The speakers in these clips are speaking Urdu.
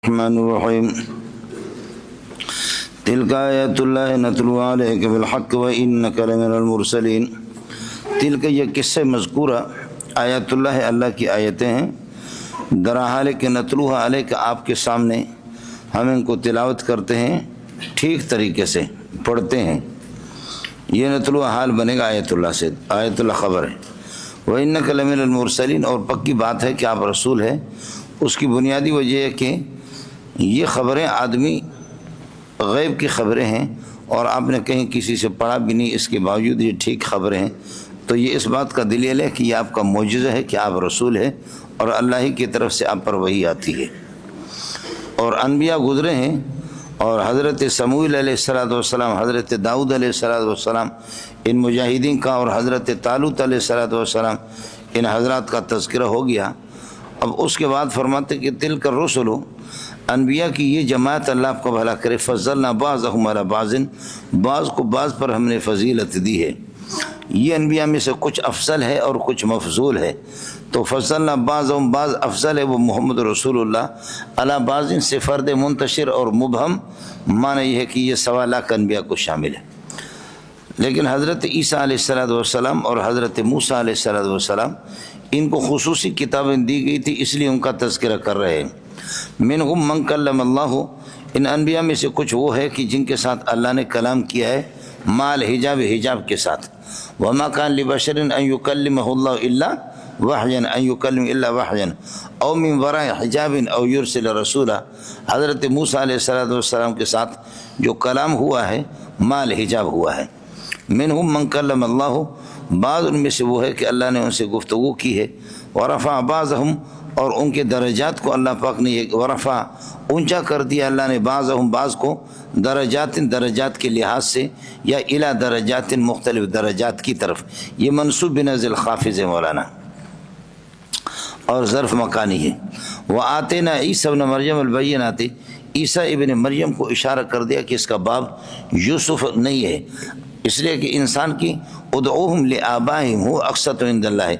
الرحمن الرحیم تلک آیات اللہ نتلو علیک بالحق وانک لمن المرسلین۔ تلک یہ قصہ مذکورہ آیات اللہ، اللہ کی آیتیں ہیں، درحال کہ نتلوہ علیک آپ کے سامنے ہم ان کو تلاوت کرتے ہیں، ٹھیک طریقے سے پڑھتے ہیں۔ یہ نتلو حال بنے گا آیت اللہ سے، آیت اللہ خبر ہے۔ وانک لمن المرسلین، اور پکی بات ہے کہ آپ رسول ہیں۔ اس کی بنیادی وجہ ہے کہ یہ خبریں آدمی غیب کی خبریں ہیں، اور آپ نے کہیں کسی سے پڑھا بھی نہیں، اس کے باوجود یہ ٹھیک خبریں ہیں، تو یہ اس بات کا دلیل ہے کہ یہ آپ کا معجزہ ہے کہ آپ رسول ہیں اور اللہ ہی کی طرف سے آپ پر وحی آتی ہے۔ اور انبیاء گزرے ہیں، اور حضرت سموئیل علیہ السلام، حضرت داؤد علیہ السلام، ان مجاہدین کا، اور حضرت طالوت علیہ السلام، ان حضرات کا تذکرہ ہو گیا۔ اب اس کے بعد فرماتے کہ تلک الرسل، انبیاء کی یہ جماعت اللہ آپ کو بھلا کرے، فضلنا بعضهم علی بعض، بعض کو بعض پر ہم نے فضیلت دی ہے۔ یہ انبیاء میں سے کچھ افضل ہے اور کچھ مفضول ہے، تو فضلنا بعضهم، بعض افضل ہے وہ محمد رسول اللہ، علی بعض سے فرد منتشر اور مبہم، معنی یہ ہے کہ یہ 1.25 لاکھ انبیاء کو شامل ہے۔ لیکن حضرت عیسیٰ علیہ السلام اور حضرت موسیٰ علیہ السلام، ان کو خصوصی کتابیں دی گئی تھی، اس لیے ان کا تذکرہ کر رہے ہیں۔ منہم من کلم اللہ، ان انبیاء میں سے کچھ وہ ہے کہ جن کے ساتھ اللہ نے کلام کیا ہے، مال حجاب، حجاب کے ساتھ۔ وما کان لبشر ان یکلمہ اللہ الا وحیا، ان یکلم الا وحیا او من وراء حجاب او یرسل رسولا۔ حضرت موسیٰ علیہ السلام کے ساتھ جو کلام ہوا ہے، مال حجاب ہوا ہے۔ منہم من کلم اللہ، بعض ان میں سے وہ ہے کہ اللہ نے ان سے گفتگو کی ہے۔ ورفع بعضهم، اور ان کے درجات کو اللہ پاک نے ورفع، اونچا کر دیا اللہ نے، بعضهم، بعض کو، درجات، درجات کے لحاظ سے، یا الی درجات، مختلف درجات کی طرف۔ یہ منصوب بنزل خافض ہے مولانا، اور ظرف مکانی ہے۔ وآتینا عیسیٰ ابن مریم البینات، عیسیٰ ابن مریم کو اشارہ کر دیا کہ اس کا باب یوسف نہیں ہے، اس لیے کہ انسان کی ادعوہم لآبائہم ہو اقسط عند اللہ،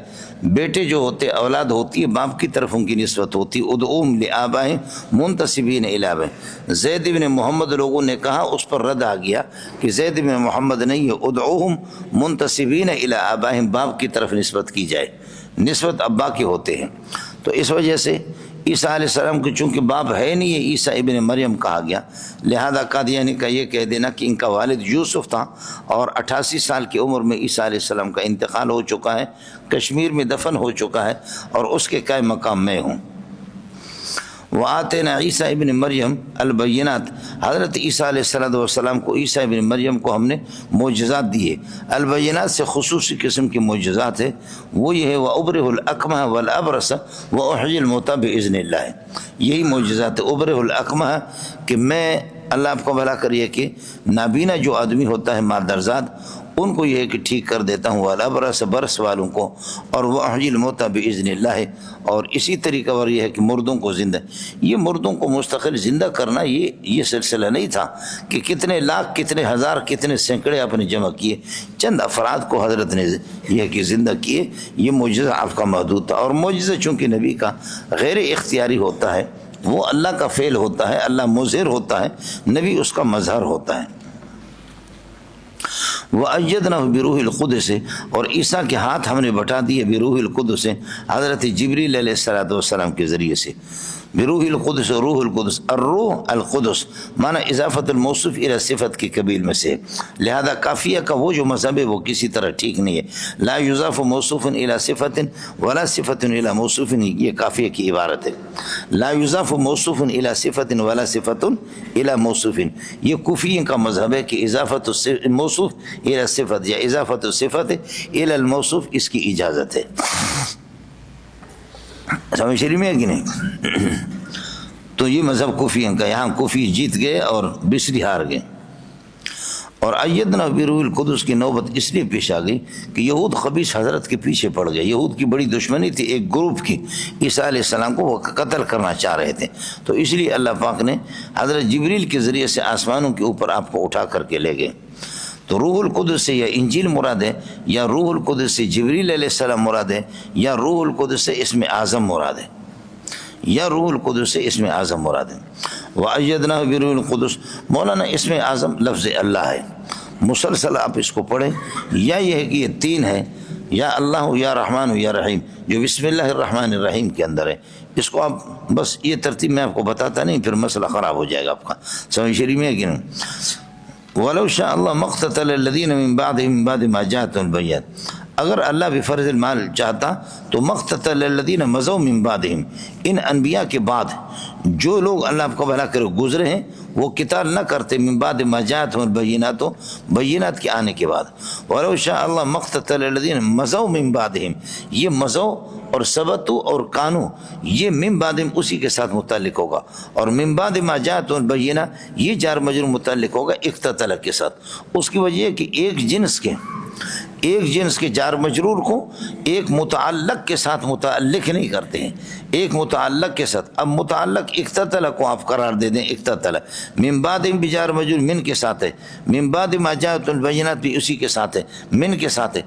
بیٹے جو ہوتے، اولاد ہوتی ہے، باپ کی طرف ان کی نسبت ہوتی، ادعوہم لآبائہم منتسبین الی آبائہم۔ زید بن محمد لوگوں نے کہا، اس پر رد آ گیا کہ زید بن محمد نہیں ہے، ادعوہم منتسبین الی آبائہم، باپ کی طرف نسبت کی جائے، نسبت ابا کے ہوتے ہیں۔ تو اس وجہ سے عیسیٰ علیہ السلام کی چونکہ باپ ہے نہیں، یہ عیسیٰ ابن مریم کہا گیا، لہذا قادیانی کا یہ کہہ دینا کہ ان کا والد یوسف تھا، اور 88 سال کی عمر میں عیسیٰ علیہ السلام کا انتقال ہو چکا ہے، کشمیر میں دفن ہو چکا ہے، اور اس کے قائم مقام میں ہوں۔ وآتینا عیسیٰ ابن مریم البینات، حضرت عیسیٰ علیہ السلام کو، عیسیٰ ابن مریم کو ہم نے معجزات دیے۔ البینات سے خصوصی قسم کی معجزات ہے، وہ یہ ہے وَأُبْرِئُ الْأَكْمَحَ وَالْأَبْرَصَ وَأُحْيِي الْمَوْتَىٰ بِإِذْنِ اللَّهِ، یہی معجزات ہے۔ اُبْرِئُ الْأَكْمَحَ، کہ میں، اللہ آپ کو بھلا کریے کہ نابینا جو آدمی ہوتا ہے، مادرزاد، ان کو یہ ہے کہ ٹھیک کر دیتا ہوں، والابرص، برس والوں کو، اور وأحيي الموتى بإذن اللہ، اور اسی طریقہ پر یہ ہے کہ مردوں کو زندہ، یہ مردوں کو مستقل زندہ کرنا، یہ سلسلہ نہیں تھا کہ کتنے لاکھ، کتنے ہزار، کتنے سینکڑے آپ نے جمع کیے، چند افراد کو حضرت نے یہ ہے کہ زندہ کیے۔ یہ معجزہ آپ کا محدود تھا، اور معجزہ چونکہ نبی کا غیر اختیاری ہوتا ہے، وہ اللہ کا فعل ہوتا ہے، اللہ مظہر ہوتا ہے، نبی اس کا مظہر ہوتا ہے۔ وَأَيَّدْنَاهُ بِرُوحِ الْقُدُسِ، اور عیسیٰ کے ہاتھ ہم نے بٹا دیے بروح القدس، حضرت جبریل علیہ السلام کے ذریعے سے۔ بروح القدس، روح القدس، الروح القدس معنی اضافت الموصوف الی صفت کی قبیل میں سے، لہذا کافیہ کا وہ جو مذہب ہے وہ کسی طرح ٹھیک نہیں ہے۔ لا یضاف موصوف الی صفت ولا صفت الی موصوف، یہ کافیہ کی عبارت ہے۔ لا یضاف موصوف الی صفت ولا صفت الی موصوف، یہ کوفیین کا مذہب ہے کہ اضافت الموصوف الی صفت یا اضافت الصفت الی الموصوف، اس کی اجازت ہے۔ سمجھ شریف میں ہے کہ نہیں؟ تو یہ مذہب کوفیوں کا، یہاں کوفی جیت گئے اور بصری ہار گئے۔ اور ایدنا بروح القدس کی نوبت اس لیے پیش آ گئی کہ یہود خبیث حضرت کے پیچھے پڑ گئے۔ یہود کی بڑی دشمنی تھی ایک گروپ کی، عیسیٰ علیہ السلام کو وہ قتل کرنا چاہ رہے تھے، تو اس لیے اللہ پاک نے حضرت جبریل کے ذریعے سے آسمانوں کے اوپر آپ کو اٹھا کر کے لے گئے۔ تو روح القدس سے یا انجیل مراد ہے، یا روح القدس سے جبریل علیہ السلام مراد ہے، یا روح القدس سے اسم اعظم مراد ہے۔ یا روح القدس سے اسم اعظم مراد ہے۔ وَأَيَّدْنَاهُ بِرُوحِ الْقُدُسِ، مولانا اسم اعظم لفظ اللہ ہے، مسلسل آپ اس کو پڑھیں، یا یہ ہے کہ یہ تین ہے، یا اللہ یا رحمان یا رحیم، جو بسم اللہ الرحمن الرحیم کے اندر ہے، اس کو آپ بس یہ ترتیب میں آپ کو بتاتا نہیں، پھر مسئلہ خراب ہو جائے گا آپ کا، سمجھ شریف میں ہے کہ نہیں؟ وَلَوْ شَاءَ اللَّهُ مَا اقْتَتَلَ الَّذِينَ مِن بَعْدِهِم مِن بَعْدِ مَا جَاءَتْهُمُ الْبَيِّنَاتُ، اگر اللہ بفرض المال چاہتا تو مقتتل الذین مضوا من بعدہم، ان انبیاء کے بعد جو لوگ اللہ آپ کو بھلا کرے گزرے ہیں وہ قتال نہ کرتے، من بعد ما جاءتهم البینات، بینات کے آنے کے بعد۔ ولو شاء اللہ مقتتل الذین مضوا من بعدہم، یہ مضوا اور ثبتوا اور کانوا یہ من بعدہم اسی کے ساتھ متعلق ہوگا، اور من بعد ما جاءتهم البینات یہ جار مجرور متعلق ہوگا اقتتل کے ساتھ۔ اس کی وجہ ہے کہ ایک جنس کے جار مجرور کو ایک متعلق کے ساتھ متعلق نہیں کرتے ہیں، ایک متعلق کے ساتھ۔ اب متعلق اقتتل کو آپ قرار دے دیں اقتتل، من بعد بھی جار مجرور من کے ساتھ ہے، من بعد ما جاءت البینات بھی اسی کے ساتھ ہے، من کے ساتھ ہے،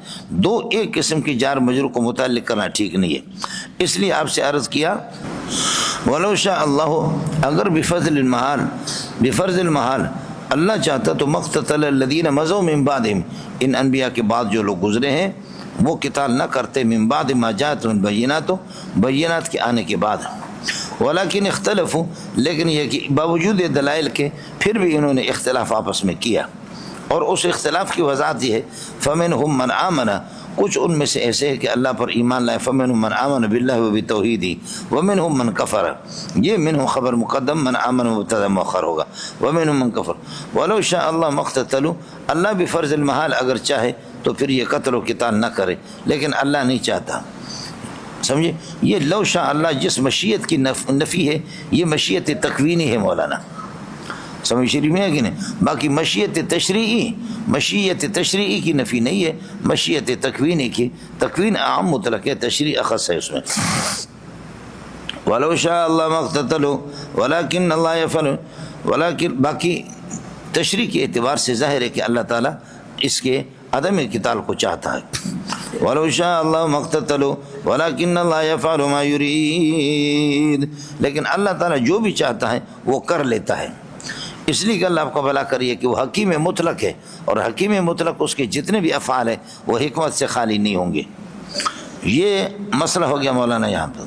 دو ایک قسم کی جار مجرور کو متعلق کرنا ٹھیک نہیں ہے۔ اس لیے آپ سے عرض کیا ولو شاء اللہ، اگر بفرض المحال اللہ چاہتا تو مقتتل الذین مضوا من بعدہم، ان انبیاء کے بعد جو لوگ گزرے ہیں وہ قتال نہ کرتے، من بعد ما جاءتهم البینات، بینات کے آنے کے بعد۔ ولیکن اختلفوا، لیکن یہ کہ باوجود دلائل کے پھر بھی انہوں نے اختلاف آپس میں کیا، اور اس اختلاف کی وضاحت یہ ہے فمنہم من آمن، کچھ ان میں سے ایسے ہیں کہ اللہ پر ایمان لائے، فمنہم من آمن باللہ و بتوحیدہ ومنہم من کفر، یہ منہم خبر مقدم، من آمن مبتدا مؤخر ہوگا، ومنہم من کفر۔ ولو شاء اللہ مقتتلوا، اللہ بفرض المحال اگر چاہے تو پھر یہ قتل و قتال نہ کرے، لیکن اللہ نہیں چاہتا، سمجھے؟ یہ لو شاء اللہ جس مشیت کی نفی ہے یہ مشیت تکوینی ہے مولانا، سمجھ شریف میں ہے کہ نہیں؟ باقی مشیت تشریعی کی نفی نہیں ہے، مشیت تکوینی کی، تکوین عام مطلق ہے، تشریع اخص ہے اس میں۔ وَلَوْ شَاءَ اللَّهُ مَا اقْتَتَلُوا وَلَكِنَّ اللَّهَ يَفْعَلُ، ولیکن باقی تشریع کے اعتبار سے ظاہر ہے کہ اللہ تعالیٰ اس کے عدم قتال کو چاہتا ہے۔ وَلَوْ شَاءَ اللَّهُ مَا اقْتَتَلُوا وَلَكِنَّ اللَّهَ يَفْعَلُ مَا يُرِيدُ، لیکن اللہ تعالیٰ جو بھی چاہتا ہے وہ کر لیتا ہے، اس لیے کہ اللہ آپ کو بھلا کریے کہ وہ حکیم مطلق ہے، اور حکیم مطلق اس کے جتنے بھی افعال ہیں وہ حکمت سے خالی نہیں ہوں گے۔ یہ مسئلہ ہو گیا مولانا یہاں پر۔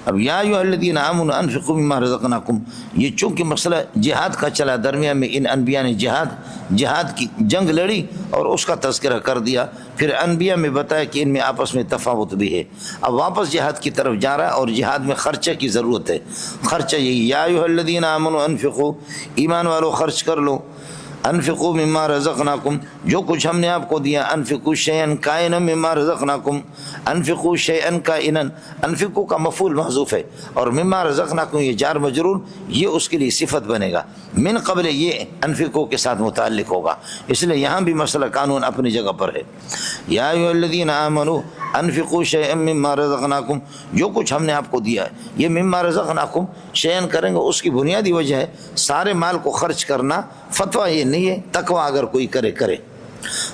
اب یا ایھا الذین آمنوا انفقوا مما رزقناکم، یہ چونکہ مسئلہ جہاد کا چلا، درمیان میں ان انبیاء نے جہاد کی جنگ لڑی اور اس کا تذکرہ کر دیا، پھر انبیاء میں بتایا کہ ان میں آپس میں تفاوت بھی ہے، اب واپس جہاد کی طرف جا رہا ہے، اور جہاد میں خرچہ کی ضرورت ہے، خرچہ یہی یا ایھا الذین آمنوا انفقوا، ایمان والو خرچ کر لو، انفقوا مما رزقناکم، جو کچھ ہم نے آپ کو دیا، انفقوا شیئا کائنا مما رزقناکم، انفقوا شیئا کائنا، انفقوا کا مفعول محذوف ہے، اور مما رزقناکم یہ جار مجرور، یہ اس کے لیے صفت بنے گا، من قبل یہ انفقوا کے ساتھ متعلق ہوگا، اس لیے یہاں بھی مسئلہ قانون اپنی جگہ پر ہے۔ یا ایھا الذین آمنوا انفقوا شیئا مما رزقناکم، جو کچھ ہم نے آپ کو دیا ہے، یہ مما رزقناکم شیئا کریں گے، اس کی بنیادی وجہ ہے سارے مال کو خرچ کرنا، فتویٰ یہ نہیں ہے، تقویٰ اگر کوئی کرے،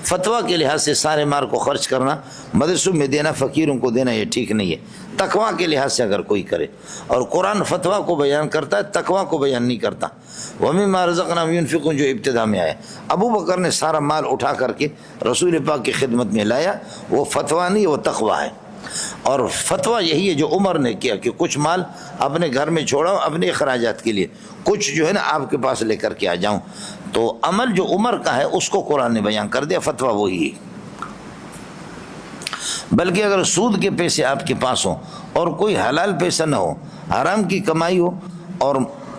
فتویٰ کے لحاظ سے سارے مال کو خرچ کرنا، مدرسوں میں دینا، فقیروں کو دینا، یہ ٹھیک نہیں ہے، تقویٰ کے لحاظ سے اگر کوئی کرے، اور قرآن فتویٰ کو بیان کرتا ہے، تقویٰ کو بیان نہیں کرتا۔ وَمِمَّا رَزَقْنَاهُمْ يُنْفِقُونَ جو ابتدا میں آیا، ابو بکر نے سارا مال اٹھا کر کے رسول پاک کی خدمت میں لایا، وہ فتویٰ نہیں، وہ تقویٰ ہے، اور فتویٰ یہی ہے جو عمر نے کیا کہ کچھ مال اپنے گھر میں چھوڑاؤں اپنے اخراجات کے لیے، کچھ جو ہے نا آپ کے پاس لے کر کے آ جاؤں، تو عمل جو عمر کا ہے اس کو قرآن نے بیان کر دیا، فتویٰ وہی ہے۔ بلکہ اگر سود کے پیسے آپ کے پاس ہوں اور کوئی حلال پیسہ نہ ہو، حرام کی کمائی ہو، اور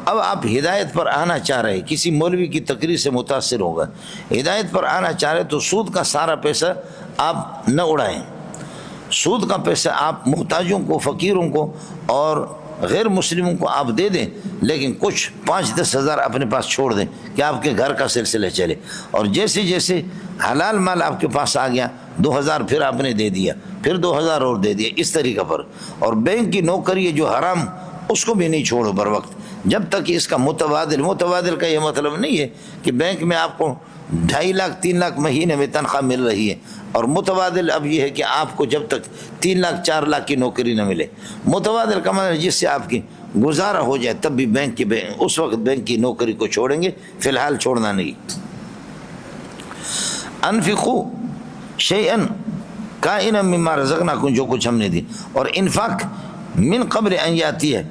اب آپ ہدایت پر آنا چاہ رہے، کسی مولوی کی تقریر سے متاثر ہوگا، ہدایت پر آنا چاہ رہے، تو سود کا سارا پیسہ آپ نہ اڑائیں، سود کا پیسہ آپ محتاجوں کو، فقیروں کو اور غیر مسلموں کو آپ دے دیں، لیکن کچھ 5-10 ہزار اپنے پاس چھوڑ دیں کہ آپ کے گھر کا سلسلہ چلے، اور جیسے جیسے حلال مال آپ کے پاس آ گیا 2000 پھر آپ نے دے دیا، پھر 2000 اور دے دیا، اس طریقہ پر۔ اور بینک کی نوکری ہے جو حرام، اس کو بھی نہیں چھوڑو بر وقت، جب تک اس کا متبادل کا یہ مطلب نہیں ہے کہ بینک میں آپ کو 2.5 لاکھ 3 لاکھ مہینے میں تنخواہ مل رہی ہے، اور متبادل اب یہ ہے کہ آپ کو جب تک 3 لاکھ 4 لاکھ کی نوکری نہ ملے، متبادل کا مطلب جس سے آپ کی گزارا ہو جائے تب بھی اس وقت بینک کی نوکری کو چھوڑیں گے، فی الحال چھوڑنا نہیں۔ انفقوا شیئا کائنا مما رزقناکم، جو کچھ ہم نے دی، اور انفاق من قبل ان یاتی ہے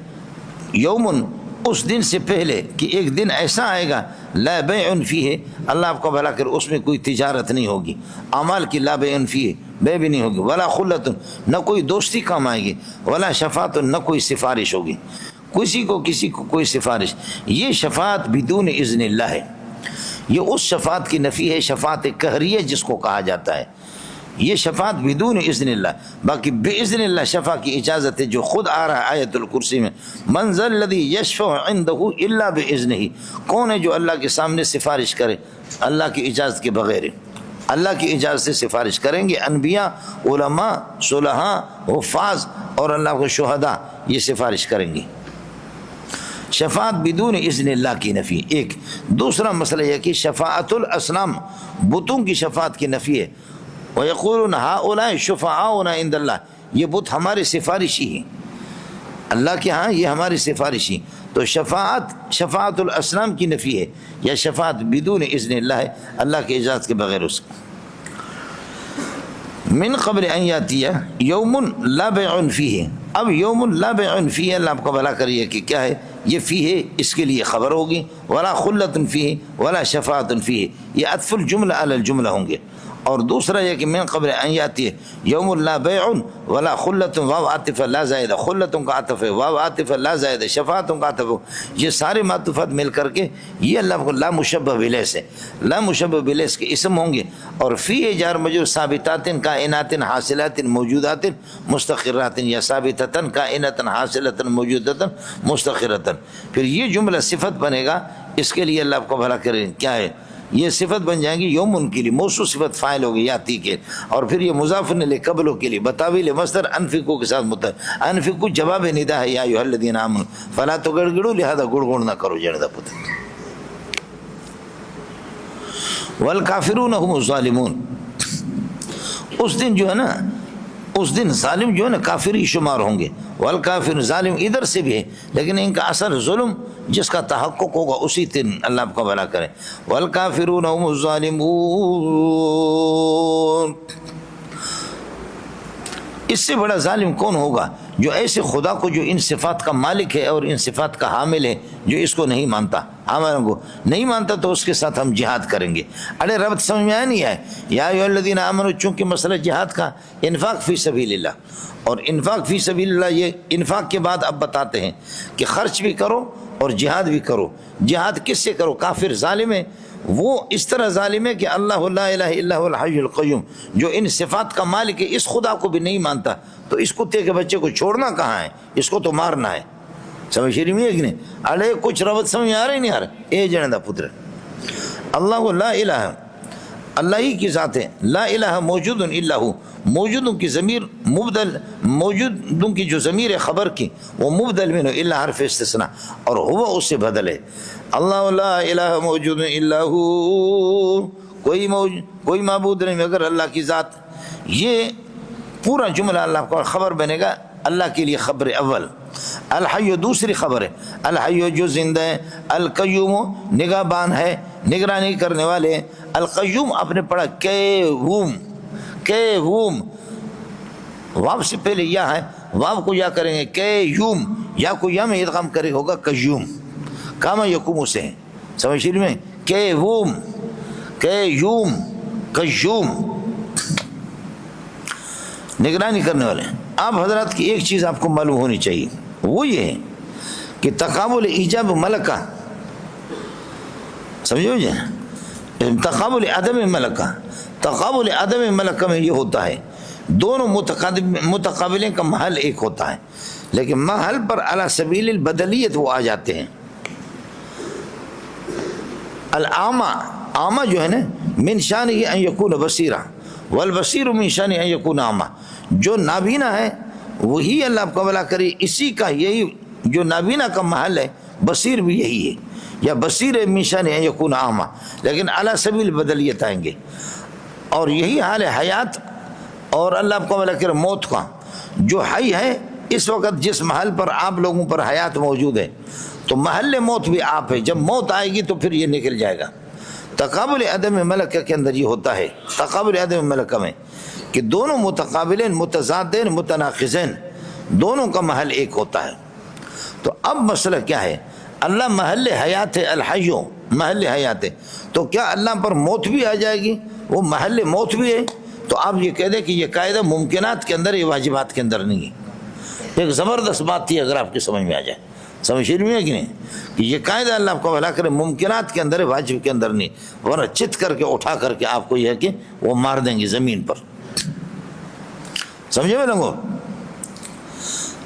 یومن، اس دن سے پہلے کہ ایک دن ایسا آئے گا لا بیع فیہ، اللہ آپ کو بھلا کر اس میں کوئی تجارت نہیں ہوگی، اعمال کی لا بیع فیہ، بے بھی نہیں ہوگی، ولا خلۃ، نہ کوئی دوستی کام آئے گی، ولا شفاعت، نہ کوئی سفارش ہوگی، کسی کو کوئی سفارش۔ یہ شفاعت بدون اذن اللہ ہے، یہ اس شفاعت کی نفی ہے، شفاعت قہریہ جس کو کہا جاتا ہے، یہ شفاعت بدون اذن اللہ۔ باقی باذن اللہ شفاعت کی اجازت ہے، جو خود آ رہا ہے آیت الکرسی میں، من ذا الذی یشفع عندہ الا باذنہ، کون ہے جو اللہ کے سامنے سفارش کرے اللہ کی اجازت کے بغیر؟ اللہ کی اجازت سے سفارش کریں گے انبیاء، علماء، صلحاء، حفاظ اور اللہ کے شہداء، یہ سفارش کریں گے۔ شفاعت بدون اذن اللہ کی نفی ایک۔ دوسرا مسئلہ یہ کہ شفاعت الاصنام، بتوں کی شفاعت کی نفی ہے۔ وَيَقُولُونَ هَؤُلَاءِ شُفَعَاؤُنَا عِندَ اللَّهِ، یہ بت ہمارے سفارشی ہیں اللہ کے ہاں، یہ ہماری سفارشی۔ تو شفاعت الاصنام کی نفی ہے، یا شفاعت بدون اذن اللہ ہے، اللہ کی اجازت کے بغیر اس کو۔ من قبل ان یاتی یوم لا بیع فیہ، اب یوم لا بیع فیہ اللہ آپ کو بھلا کریے کہ کیا ہے، یہ فیہ اس کے لیے خبر ہوگی، ولا خلۃ فیہ ولا شفاعت فیہ، یہ عطف الجملہ علی الجملہ ہوں گے۔ اور دوسرا یہ کہ من قبل ان یاتی یوم لا بیع ولا خلۃ، واو عاطف لا زائد، خلۃ کا عطف ہے، واو عاطف لا زائد، شفاعت کا عطف، یہ سارے معطوفات مل کر کے یہ اللہ کو لا مشبہ بلیس ہے، لا مشبہ بلیس کے اسم ہوں گے۔ اور فی جار مجرور ثابتات کائنات حاصلات موجودات مستقرات، یا ثابتۃ کائنات حاصلات موجودات مستقرات، پھر یہ جملہ صفت بنے گا، اس کے لیے اللہ آپ کو بھلا کرے کیا ہے، یہ صفت بن جائیں گی یومن کے لیے، موصوف صفت فاعل ہوگی یاتی کے، اور پھر یہ مضاف الیہ قبلوں کے لیے بتاویل مصدر انفقوا کے ساتھ متعلق، انفقوا جواب ندا ہے، یا ایھا الذین آمنوا فلا تگڑگڑو، لہذا گڑ گڑ نہ کرو جڑدا پتہ۔ والکافرون هم الظالمون، اس دن جو ہے نا، اس دن ظالم جو ہے نا کافر ہی شمار ہوں گے۔ والکافر ظالم ادھر سے بھی ہے، لیکن ان کا اثر ظلم جس کا تحقق ہوگا اسی دن اللہ آپ کو بھلا کرے۔ والکافرون هم الظالمون، اس سے بڑا ظالم کون ہوگا؟ جو ایسے خدا کو جو ان صفات کا مالک ہے اور ان صفات کا حامل ہے، جو اس کو نہیں مانتا، ہمارے کو نہیں مانتا، تو اس کے ساتھ ہم جہاد کریں گے۔ ارے ربط سمجھ میں آیا نہیں ہے؟ یا ایھا الذین آمنوا، چونکہ مسئلہ جہاد کا انفاق فی سبیل اللہ، اور انفاق فی سبیل اللہ، یہ انفاق کے بعد اب بتاتے ہیں کہ خرچ بھی کرو اور جہاد بھی کرو۔ جہاد کس سے کرو؟ کافر ظالم ہے، وہ اس طرح ظالم ہے کہ اللہ لا الہ الا هو الحی القیوم، جو ان صفات کا مالک ہے، اس خدا کو بھی نہیں مانتا، تو اس کتے کے بچے کو چھوڑنا کہاں ہے؟ اس کو تو مارنا ہے۔ سمجھ رہی ہے کہ نہیں؟ ارے کچھ ربط سمجھ آ رہی نہیں آ رہا؟ اے جندا پتر، اللہ لا الہ، اللہ ہی کی ذات ہے، لا الہ موجود الا ہو، موجودوں کی ضمیر مبدل، موجودوں کی جو ضمیر ہے خبر کی، وہ مبدل میں الا حرف استثناء، اور ہوا اس سے بدل ہے۔ اللہ لا الہ موجود الا ہو، کوئی معبود نہیں مگر اللہ کی ذات۔ یہ پورا جملہ اللہ کا خبر بنے گا، اللہ کے لیے خبر اول۔ الحی دوسری خبر ہے، الحی جو زندہ ہے، القیوم نگاہ بان ہے، نگرانی کرنے والے، القیوم آپ نے پڑھا قیوم، قیوم، واو سے پہلے یا ہے، واو کو یا کریں گے قیوم، یا کو یا میں ادغام کرے ہوگا قیوم، کاما یقوم سے، سمجھ رہی میں؟ قیوم، قیوم، قیوم، نگرانی کرنے والے۔ آپ حضرات کی ایک چیز آپ کو معلوم ہونی چاہیے، وہ یہ ہے کہ تقابل ایجاب ملکہ، سمجھو جی، تقابل عدم ملکہ، تقابل عدم ملکہ میں یہ ہوتا ہے دونوں متقابلیں کا محل ایک ہوتا ہے، لیکن محل پر علی سبیل البدلیت وہ آ جاتے ہیں۔ العامہ، عامہ جو ہے نا، من شانہ ان یکون بصیرا، والبصیر من شانہ ان یکون عامہ، جو نابینا ہے وہی اللہ آپ کو بھلا کرے، اسی کا یہی جو نابینا کا محل ہے، بصیر بھی یہی ہے، یا بصیر من شانہ ان یکون عامہ، لیکن علی سبیل بدلیت آئیں گے۔ اور یہی حال ہے حیات اور اللہ آپ کو بھلا کرے موت کا، جو حی ہے اس وقت جس محل پر آپ لوگوں پر حیات موجود ہے تو محل موت بھی آپ ہے، جب موت آئے گی تو پھر یہ نکل جائے گا۔ تقابل عدم ملکہ کے اندر یہ ہوتا ہے، تقابل عدم ملکہ میں کہ دونوں متقابلین متضادین متناقضین دونوں کا محل ایک ہوتا ہے۔ تو اب مسئلہ کیا ہے؟ اللہ محل حیات ہے، الحیو محل حیات ہے، تو کیا اللہ پر موت بھی آ جائے گی؟ وہ محل موت بھی ہے؟ تو آپ یہ کہہ دیں کہ یہ قاعدہ ممکنات کے اندر، یہ واجبات کے اندر نہیں ہے۔ ایک زبردست بات تھی، اگر آپ کی سمجھ میں آ جائے، سمجھ میں ہے کہ نہیں، کہ یہ قاعدہ اللہ آپ کو بھلا کرے ممکنات کے اندر ہے، واجب کے اندر نہیں، ورنہ چت کر کے اٹھا کر کے آپ کو یہ ہے کہ وہ مار دیں گے زمین پر۔ سمجھے میں لوگوں؟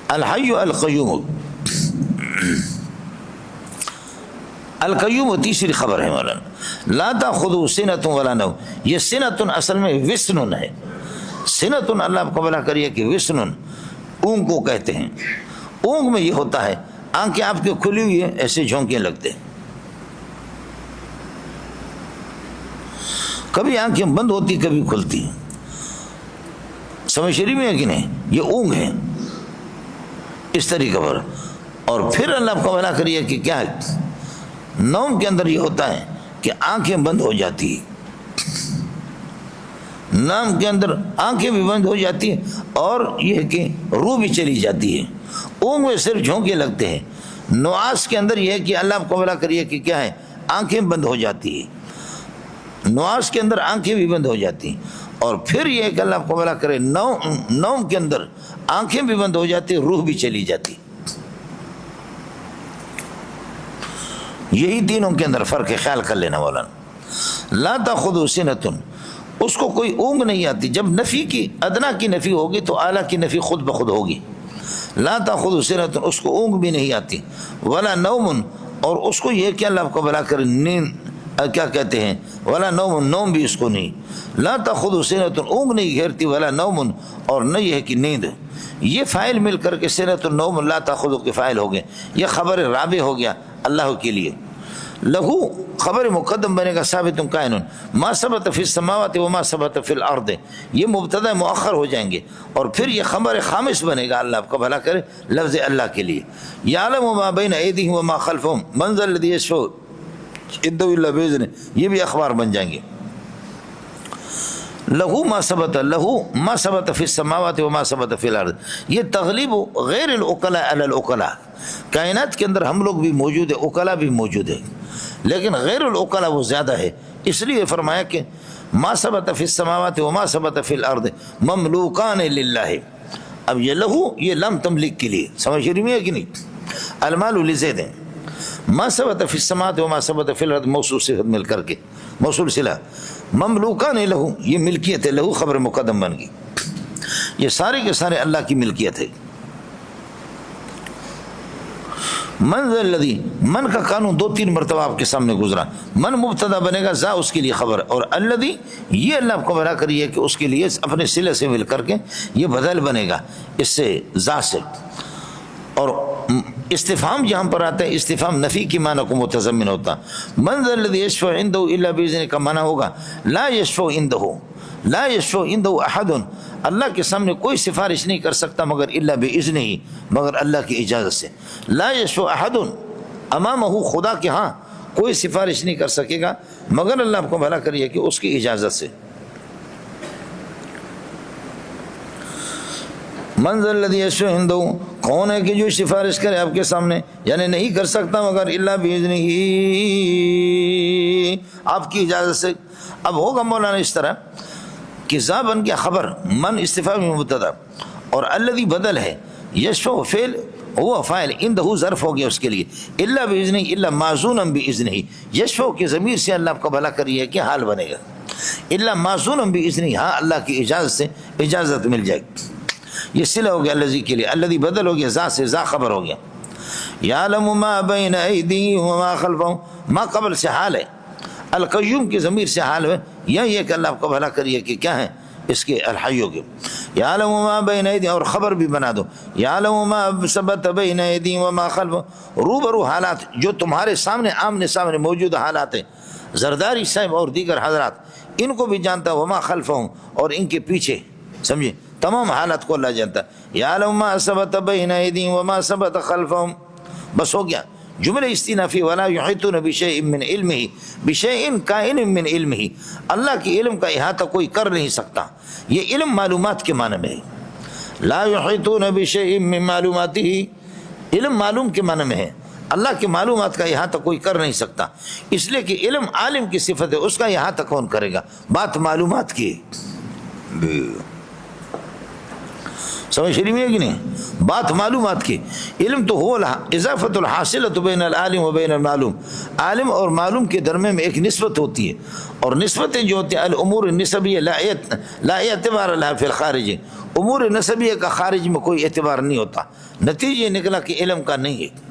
الحی القیوم، القیوم تیسری خبر ہے مولانا، لا تاخذو سنۃ ولا نوم۔ یہ سنۃ اصل میں وسن ہے، سنۃ اللہ آپ کو بھلا کریے کہ وسن اونگ کو کہتے ہیں۔ اونگ میں یہ ہوتا ہے آنکھیں آپ کی کھلی ہوئی ہیں، ایسے جھونکیں لگتے ہیں، کبھی آنکھیں بند ہوتی کبھی کھلتی ہیں، سمجھ شریف میں ہے کہ نہیں؟ یہ اونگ ہے اس طریقے پر۔ اور پھر اللہ آپ کو بھلا کریے کہ کیا ہے، نوم کے اندر یہ ہوتا ہے کہ آنکھیں بند ہو جاتی ہیں، نوم کے اندر آنکھیں بھی بند ہو جاتی ہیں اور یہ کہ روح بھی چلی جاتی ہے۔ اونگ میں صرف جھونکے لگتے ہیں، نعاس کے اندر یہ ہے کہ اللہ آپ کو بھلا کریے کہ کیا ہے، آنکھیں بند ہو جاتی ہیں، نعاس کے اندر آنکھیں بھی بند ہو جاتی ہیں، اور پھر یہ ہے کہ اللہ آپ کو بھلا کرے نوم کے اندر آنکھیں بھی بند ہو جاتی ہیں، روح بھی چلی جاتی۔ یہی تینوں کے اندر فرق ہے، خیال کر لینا مولانا۔ لا تاخذو سنۃ، اس کو کوئی اونگ نہیں آتی۔ جب نفی کی ادنا کی نفی ہوگی تو اعلیٰ کی نفی خود بخود ہوگی۔ لا تاخذو سنۃ، اس کو اونگ بھی نہیں آتی، ولا نوم، اور اس کو یہ کہ اللہ آپ کو بھلا کر نیند کیا کہتے ہیں، ولا نوم، نوم بھی اس کو نہیں۔ لا تاخذو سنۃ، اونگ نہیں گھیرتی، ولا نوم، اور نہ یہ ہے کہ نیند۔ یہ فاعل مل کر کے سنۃ النوم لا تاخذو کے فاعل ہو گئے، یہ خبر رابع ہو گیا اللہ کے لیے۔ لہو خبر مقدم بنے گا ثابت کائن، ما ثبت فی السماوات وما ثبت فی الارض، یہ مبتدا مؤخر ہو جائیں گے، اور پھر یہ خبر خامس بنے گا اللہ آپ کو بھلا کرے لفظ اللہ کے لیے۔ یعلم ما بین ایدیہم وما خلفہم من ذا الذی یشفع عنده الا باذنہ، یہ بھی اخبار بن جائیں گے۔ لہو ما ثبت، لہو ما ثبت فی السماوات وما ثبت فی الارض، یہ تغلیب غیر العقلاء علی العقلاء، کائنات کے اندر ہم لوگ بھی موجود ہیں، عقلاء بھی موجود ہیں، لیکن غیر العقلاء وہ زیادہ ہے، اس لیے فرمایا کہ ما ثبت فی السماوات وما ثبت فی الارض مملوکان للہ۔ اب یہ لہو یہ لم تملک کے لیے، سمجھ رہی ہے کہ نہیں؟ المال لزید، ما ثبت فی السماوات وما ثبت فی الارض موصول صفت مل کر کے موصول صلہ، مملوکان لہو یہ ملکیت ہے، لہو خبر مقدم بن گئی، یہ سارے کے سارے اللہ کی ملکیت ہے۔ من ذا الذی، من کا قانون دو تین مرتبہ آپ کے سامنے گزرا، من مبتدا بنے گا، ذا اس کے لیے خبر، اور الذی یہ اللہ آپ کو بنا کریے کہ اس کے لیے اپنے صلے سے مل کر کے یہ بدل بنے گا اس سے، ذا سے۔ اور استفہام جہاں پر آتا ہے استفہام نفی کی معنی کو متضمن ہوتا، من ذا الذی یشفع عنده الا باذنہ کا معنی ہوگا لا یشفع عنده، لا یشفع عنده احد، اللہ کے سامنے کوئی سفارش نہیں کر سکتا مگر الا باذنہ، مگر اللہ کی اجازت سے۔ لا یشفع احد امامہ، خدا کے ہاں کوئی سفارش نہیں کر سکے گا مگر اللہ آپ کو بھلا کریے کہ اس کی اجازت سے۔ من ذا الذی یشفع عنده، کون ہے کہ جو سفارش کرے آپ کے سامنے، یعنی نہیں کر سکتا مگر الا باذنہ، آپ کی اجازت سے۔ اب ہوگا مولانا اس طرح کہ ذا بن گیا خبر، من استفہام مبتدا، اور الذی بدل ہے، یشفع فعل ہوا فاعل، عنده ظرف ہو گیا اس کے لیے، الا باذنہ الا معزونا باذنہ، یشفع کی ضمیر سے اللہ آپ کا بھلا کریے کہ حال بنے گا، الا معزونا باذنہ، ہاں اللہ کی اجازت سے اجازت مل جائے گی، یہ صلہ ہو گیا الذی کے لیے، الذی بدل ہو گیا ذا سے، ذا خبر ہو گیا۔ یعلم ما بین ایدیہم وما خلفہم، ما قبل سے حال ہے، القیوم کی ضمیر سے حال ہے، یا یہ کہ اللہ آپ کو بھلا کریے کہ کیا ہے اس کے الحیوں کے۔ یعلم ما بین ایدیہم، اور خبر بھی بنا دو، یعلم ما ثبت بین ایدیہم وما خلفہم، روبرو حالات جو تمہارے سامنے آمنے سامنے موجود حالات ہیں، زرداری صاحب اور دیگر حضرات ان کو بھی جانتا، وما خلفہم، اور ان کے پیچھے، سمجھے تمام حالات کو اللہ جانتا ہے. یعلم ما ثبت بین ایدیہم وما ثبت خلفہم. بس ہو گیا جملہ استئنافی. ولا یحیطون بشیء من علمہ بشیء کائن من علمہ. اللہ کی علم کا احاطہ کوئی کر نہیں سکتا. یہ علم معلومات کے معنی میں ہے. لا یحیطون بشیء من معلوماتہ، علم معلوم کے معنی میں ہے. اللہ کی معلومات کا احاطہ کوئی کر نہیں سکتا، اس لیے کہ علم عالم کی صفت ہے، اس کا احاطہ کون کرے گا؟ بات معلومات کی. سمجھ رہی ہے کہ نہیں؟ بات معلومات کی. علم تو ہو اضافت الحاصلۃ بین العالم و بین المعلوم. عالم اور معلوم کے درمیان میں ایک نسبت ہوتی ہے، اور نسبتیں جو ہوتی ہیں الامور النسبیہ لا اعتبار لها فی الخارج. امور نسبیہ کا خارج میں کوئی اعتبار نہیں ہوتا. نتیجہ نکلا کہ علم کا نہیں ہے.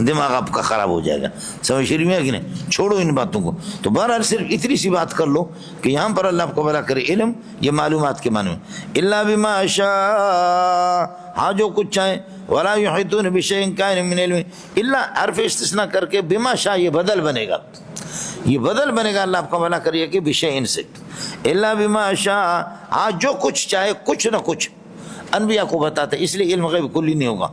دماغ آپ کا خراب ہو جائے گا. سمجھ رہی ہے کہ نہیں؟ چھوڑو ان باتوں کو. تو بہرحال صرف اتنی سی بات کر لو کہ یہاں پر اللہ آپ کو بھلا کرے علم یہ معلومات کے معنی میں. الا بما شاء، ہاں جو کچھ چاہیں. ولا یحیطون بشیء کائن من علم الا، حرف استثناء کر کے بما شاء یہ بدل بنے گا. یہ بدل بنے گا اللہ آپ کا بھلا کریے کہ بشیء سے. الا بما شاء، ہاں جو کچھ چاہے کچھ نہ کچھ انبیاء کو بتاتا ہے، اس لیے علم غیب کلی نہیں ہوگا.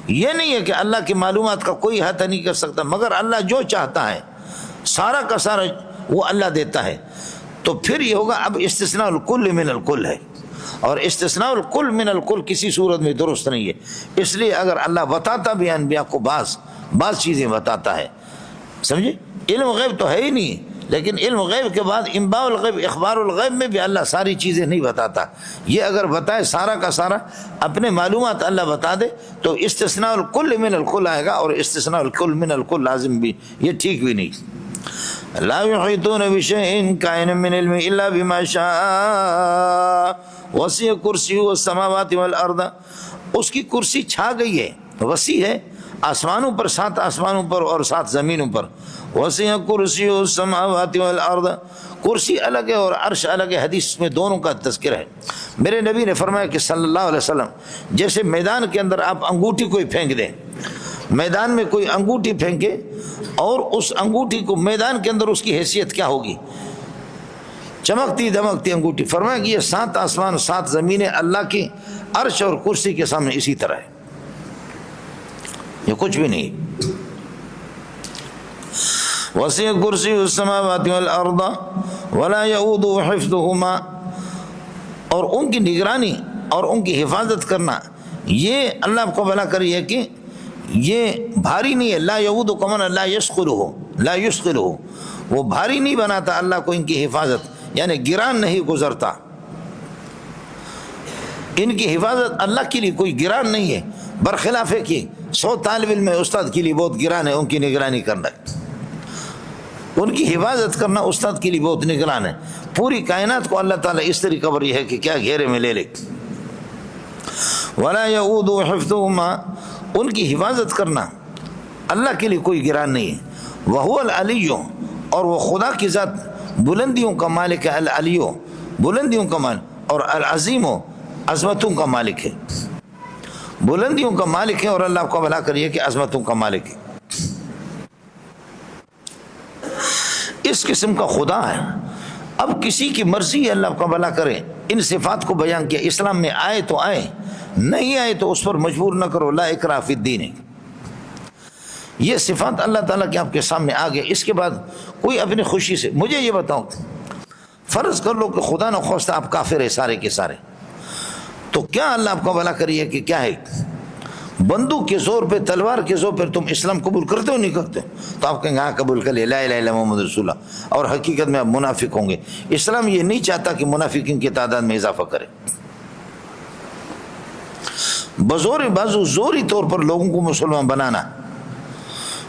یہ نہیں ہے کہ اللہ کی معلومات کا کوئی احاطہ نہیں کر سکتا، مگر اللہ جو چاہتا ہے سارا کا سارا وہ اللہ دیتا ہے. تو پھر یہ ہوگا اب استثناء الکل من الکل ہے، اور استثناء الکل من الکل کسی صورت میں درست نہیں ہے. اس لیے اگر اللہ بتاتا بھی انبیاء کو بعض چیزیں بتاتا ہے، سمجھے؟ علم غیب تو ہے ہی نہیں، لیکن علم غیب کے بعد انباء الغیب اخبار الغیب میں بھی اللہ ساری چیزیں نہیں بتاتا. یہ اگر بتائے سارا کا سارا اپنے معلومات اللہ بتا دے تو استثناء الکل من الکل آئے گا، اور استثناء الکل من الکل لازم بھی، یہ ٹھیک بھی نہیں. لا یحیطون بشیء کائن من علم الا بما شاء وسع کرسیہ السماوات والارض. اس کی کرسی چھا گئی ہے، وسیع ہے، آسمانوں پر، 7 آسمانوں پر اور 7 زمینوں پر. وسع کرسی السماوات والارض، کرسی الگ ہے اور عرش الگ ہے. حدیث میں دونوں کا تذکرہ ہے. میرے نبی نے فرمایا کہ صلی اللہ علیہ وسلم، جیسے میدان کے اندر آپ انگوٹھی کوئی پھینک دیں، میدان میں کوئی انگوٹھی پھینکے اور اس انگوٹھی کو میدان کے اندر اس کی حیثیت کیا ہوگی؟ چمکتی دمکتی انگوٹھی. فرمایا کہ یہ 7 آسمان 7 زمینیں اللہ کی عرش اور کرسی کے سامنے اسی طرح ہے، یہ کچھ بھی نہیں. وسع کرسی السماوات والارض ولا يؤوده حفظهما، اور ان کی نگرانی اور ان کی حفاظت کرنا یہ اللہ آپ کو بھلا کری ہے کہ یہ بھاری نہیں ہے. لا يؤوده کمن لا يثقله، وہ بھاری نہیں بناتا اللہ کو ان کی حفاظت، یعنی گران نہیں گزرتا. ان کی حفاظت اللہ کے لیے کوئی گران نہیں ہے، برخلاف ہے کہ 100 طالب علم استاد کے لیے بہت گران ہے ان کی نگرانی کرنا. ان کی حفاظت کرنا استاد کے لیے بہت نگران ہے. پوری کائنات کو اللہ تعالیٰ اس طریقے پر یہ ہے کہ کیا گھیرے میں لے لے. ولا یعود حفظہما، ان کی حفاظت کرنا اللہ کے لیے کوئی گران نہیں ہے. وہو العلی، اور وہ خدا کی ذات بلندیوں کا مالک ہے. العلی بلندیوں کا مالک، اور العظیم عظمتوں کا مالک ہے. بلندیوں کا مالک ہے اور اللہ کو بھلا کریے کہ عظمتوں کا مالک ہے. اس قسم کا خدا ہے. اب کسی کی مرضی ہے اللہ کا بھلا کرے ان صفات کو بیان کیا. اسلام میں آئے تو آئے، نہیں آئے تو اس پر مجبور نہ کرو. لا اکراہ فی الدین ہے. یہ صفات اللہ تعالیٰ کے آپ کے سامنے آ گئے. اس کے بعد کوئی اپنی خوشی سے، مجھے یہ بتاؤ، فرض کر لو کہ خدا نہ خواستہ آپ کافر ہے سارے کے سارے، تو کیا اللہ آپ کو بھلا کریے کہ کیا ہے؟ بندوق کے زور پہ، تلوار کے زور پہ تم اسلام قبول کرتے ہو نہیں کرتے؟ تو آپ کہیں گے ہاں قبول کر لے، لا الہ الا محمد رسول اللہ، اور حقیقت میں آپ منافق ہوں گے. اسلام یہ نہیں چاہتا کہ منافقین کی تعداد میں اضافہ کرے. بزور بازو زوری طور پر لوگوں کو مسلمان بنانا،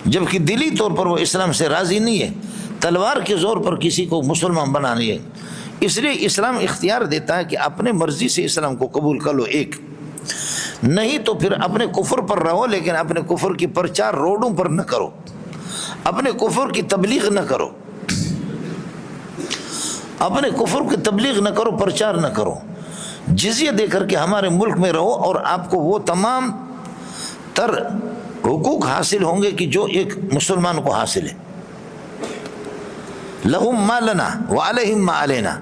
جبکہ دلی طور پر وہ اسلام سے راضی نہیں ہے، تلوار کے زور پر کسی کو مسلمان بنانی ہے. اس لیے اسلام اختیار دیتا ہے کہ اپنے مرضی سے اسلام کو قبول کر لو، ایک نہیں تو پھر اپنے کفر پر رہو، لیکن اپنے کفر کی پرچار روڈوں پر نہ کرو، اپنے کفر کی تبلیغ نہ کرو، اپنے کفر کی تبلیغ نہ کرو، پرچار نہ کرو. جزیہ دے کر کے ہمارے ملک میں رہو اور آپ کو وہ تمام تر حقوق حاصل ہوں گے کہ جو ایک مسلمان کو حاصل ہے. لہم ما لنا وعلیہم ما علینا،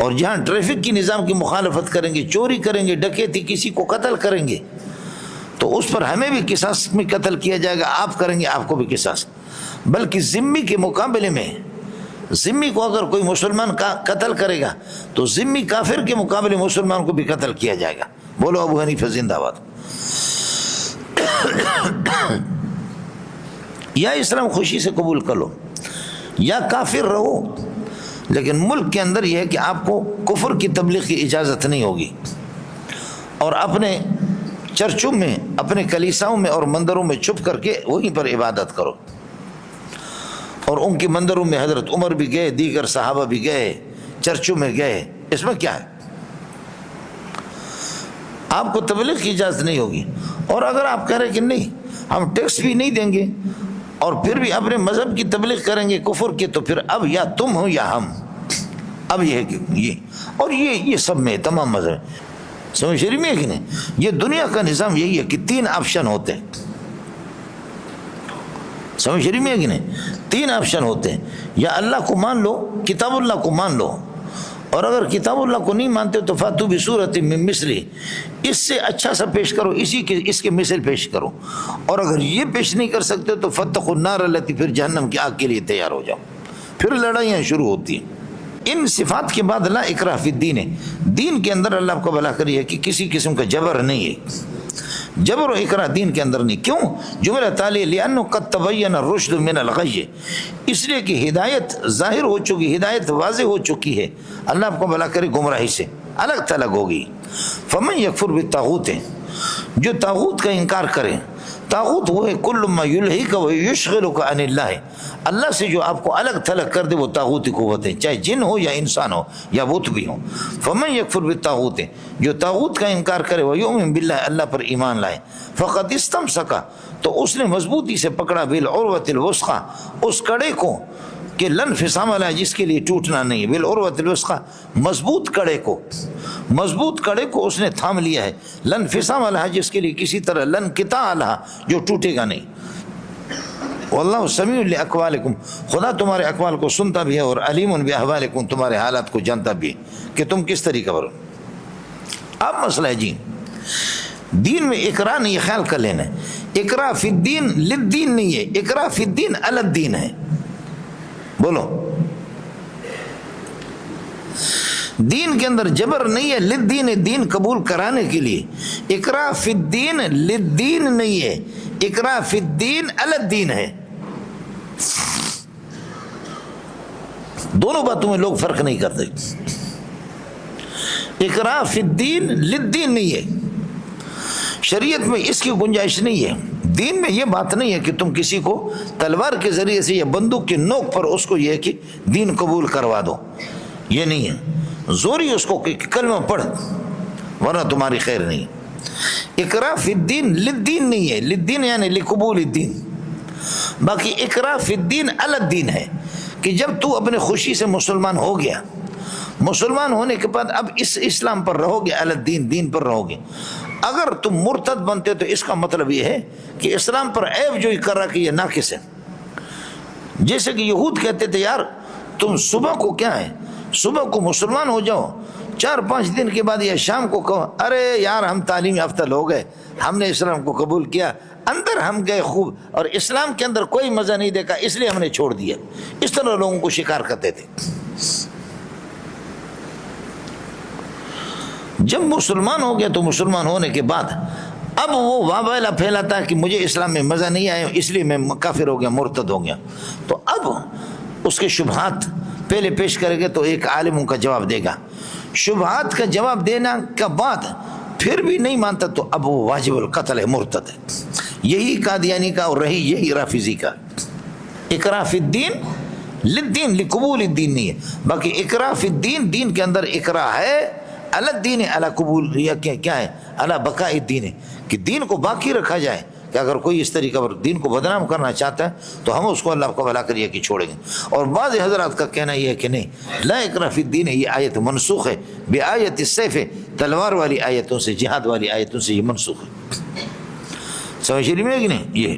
اور جہاں ٹریفک کی نظام کی مخالفت کریں گے، چوری کریں گے، ڈکیتی، کسی کو قتل کریں گے تو اس پر ہمیں بھی قصاص میں قتل کیا جائے گا، آپ کریں گے آپ کو بھی قصاص۔ بلکہ ذمی کے مقابلے میں، ذمی کو اگر کوئی مسلمان کا قتل کرے گا تو ذمی کافر کے مقابلے مسلمان کو بھی قتل کیا جائے گا۔ بولو ابو حنیفہ زندہ باد۔ یا اسلام خوشی سے قبول کر لو یا کافر رہو، لیکن ملک کے اندر یہ ہے کہ آپ کو کفر کی تبلیغ کی اجازت نہیں ہوگی، اور اپنے چرچوں میں، اپنے کلیساؤں میں اور مندروں میں چھپ کر کے وہیں پر عبادت کرو۔ اور ان کی مندروں میں حضرت عمر بھی گئے، دیگر صحابہ بھی گئے، چرچوں میں گئے، اس میں کیا ہے؟ آپ کو تبلیغ کی اجازت نہیں ہوگی۔ اور اگر آپ کہہ رہے کہ نہیں ہم ٹیکس بھی نہیں دیں گے اور پھر بھی اپنے مذہب کی تبلیغ کریں گے کفر کی، تو پھر اب یا تم ہو یا ہم، اب یہ ہے کہ یہ، اور یہ سب میں تمام مذہب، سمجھ شریف میں ہے کہ نہیں؟ یہ دنیا کا نظام یہی ہے کہ 3 آپشن ہوتے ہیں، سمجھ شریف میں ہے کہ نہیں؟ 3 آپشن ہوتے ہیں، یا اللہ کو مان لو، کتاب اللہ کو مان لو، اور اگر کتاب اللہ کو نہیں مانتے تو فاتو بسورۃ من مثلہ، اس سے اچھا سا پیش کرو، اس کے مثل پیش کرو، اور اگر یہ پیش نہیں کر سکتے تو فاتقوا النار التی، پھر جہنم کی آگ کے لیے تیار ہو جاؤ۔ پھر لڑائیاں شروع ہوتی ہیں۔ ان صفات کے بعد لا اکراہ فی الدین ہے، دین کے اندر اللہ کو بھلا کری ہے کہ کسی قسم کا جبر نہیں ہے، جبر و اکراہ دین کے اندر نہیں۔ کیوں؟ جملہ تالی لأنه قد تبین الرشد من الغی، اس لیے کہ ہدایت ظاہر ہو چکی، ہدایت واضح ہو چکی ہے، اللہ آپ کو بھلا کرے گمراہی سے الگ تھلگ ہوگی۔ فمن یکفر بالطاغوت، جو طاغوت کا انکار کرے، طاغوت وہ ہے کل ما یلہیک و یشغلک عن اللہ، اللہ سے جو آپ کو الگ تھلگ کر دے وہ طاغوتی قوت ہے، چاہے جن ہو یا انسان ہو یا بت بھی ہو۔ فمن یکفر بالطاغوت، جو طاغوت کا انکار کرے ویؤمن باللہ، اللہ پر ایمان لائے، فقد استمسک، تو اس نے مضبوطی سے پکڑا بالعروۃ الوثقی، اس کڑے کو کہ لن فصام لها، جس کے لیے ٹوٹنا نہیں ہے، بالعروۃ الوثقی، مضبوط کڑے کو، مضبوط کڑے کو اس نے تھام لیا ہے، لن فصام لها، جس کے لیے کسی طرح لن انقطاع لها، جو ٹوٹے گا نہیں۔ واللہ سمیع لاقوالکم، خدا تمہارے اقوال کو سنتا بھی ہے، اور علیم باحوالکم، تمہارے حالات کو جانتا بھی ہے کہ تم کس طریقہ پر۔ اب مسئلہ ہے جی، دین میں اکراہ نہیں، خیال کر لینا ہے، اکراہ فی الدین للدین نہیں ہے، اکراہ فی الدین علی الدین ہے۔ بولو، دین کے اندر جبر نہیں ہے، للدین، دین قبول کرانے کے لیے، اکراہ فی الدین للدین نہیں ہے، اکراہ فی الدین علی الدین ہے۔ دونوں باتوں میں لوگ فرق نہیں کرتے، اکراہ فی الدین للدین نہیں ہے، شریعت میں اس کی گنجائش نہیں ہے، دین میں یہ بات نہیں ہے کہ تم کسی کو تلوار کے ذریعے سے یا بندوق کی نوک پر اس کو یہ کہ دین قبول کروا دو، یہ نہیں ہے، زوری اس کو کہ کلمہ پڑھ ورنہ تمہاری خیر نہیں۔ اکراہ فی الدین للدین نہیں ہے، للدین یعنی لقبول الدین، باقی اکراہ فی الدین علی الدین ہے کہ جب تو اپنے خوشی سے مسلمان ہو گیا، مسلمان ہونے کے بعد اب اس اسلام پر رہو گے، علی الدین، دین پر رہو گے۔ اگر تم مرتد بنتے تو اس کا مطلب یہ ہے کہ اسلام پر عیب جوئی کر رہا کہ یہ ناقص ہے، جیسے کہ یہود کہتے تھے یار تم صبح کو کیا ہے، صبح کو مسلمان ہو جاؤ، 4-5 دن کے بعد یا شام کو کہو ارے یار ہم تعلیم یافتہ لوگ ہیں، ہم نے اسلام کو قبول کیا، اندر ہم گئے خوب اور اسلام کے اندر کوئی مزہ نہیں دیکھا اس لیے ہم نے چھوڑ دیا۔ اس طرح لوگوں کو شکار کرتے تھے۔ جب مسلمان ہو گیا تو مسلمان ہونے کے بعد اب وہ وابیلا پھیلاتا ہے کہ مجھے اسلام میں مزہ نہیں آیا اس لیے میں کافر ہو گیا، مرتد ہو گیا، تو اب اس کے شبہات پہلے پیش کرے گے تو ایک عالم ان کا جواب دے گا، شبہات کا جواب دینا کے بعد پھر بھی نہیں مانتا تو اب وہ واجب القتل ہے، مرتد ہے۔ یہی قادیانی کا اور رہی یہی رافضی کا، اکراہ فی الدین للدین لقبول الدین نہیں ہے، باقی اکراہ فی الدین، دین کے اندر اکراہ ہے علی الدین علی قبول، یا کیا ہے علی بقاء الدین ہے کہ دین کو باقی رکھا جائے، کہ اگر کوئی اس طریقہ پر دین کو بدنام کرنا چاہتا ہے تو ہم اس کو اللہ کو بھلا کریے کہ چھوڑیں گے۔ اور بعض حضرات کا کہنا یہ ہے کہ نہیں لا اکراہ فی الدین ہے، یہ آیت منسوخ ہے بآیت السیف، تلوار والی آیتوں سے، جہاد والی آیتوں سے یہ منسوخ ہے۔ سمجھ رہی میں ہے کہ نہیں؟ یہ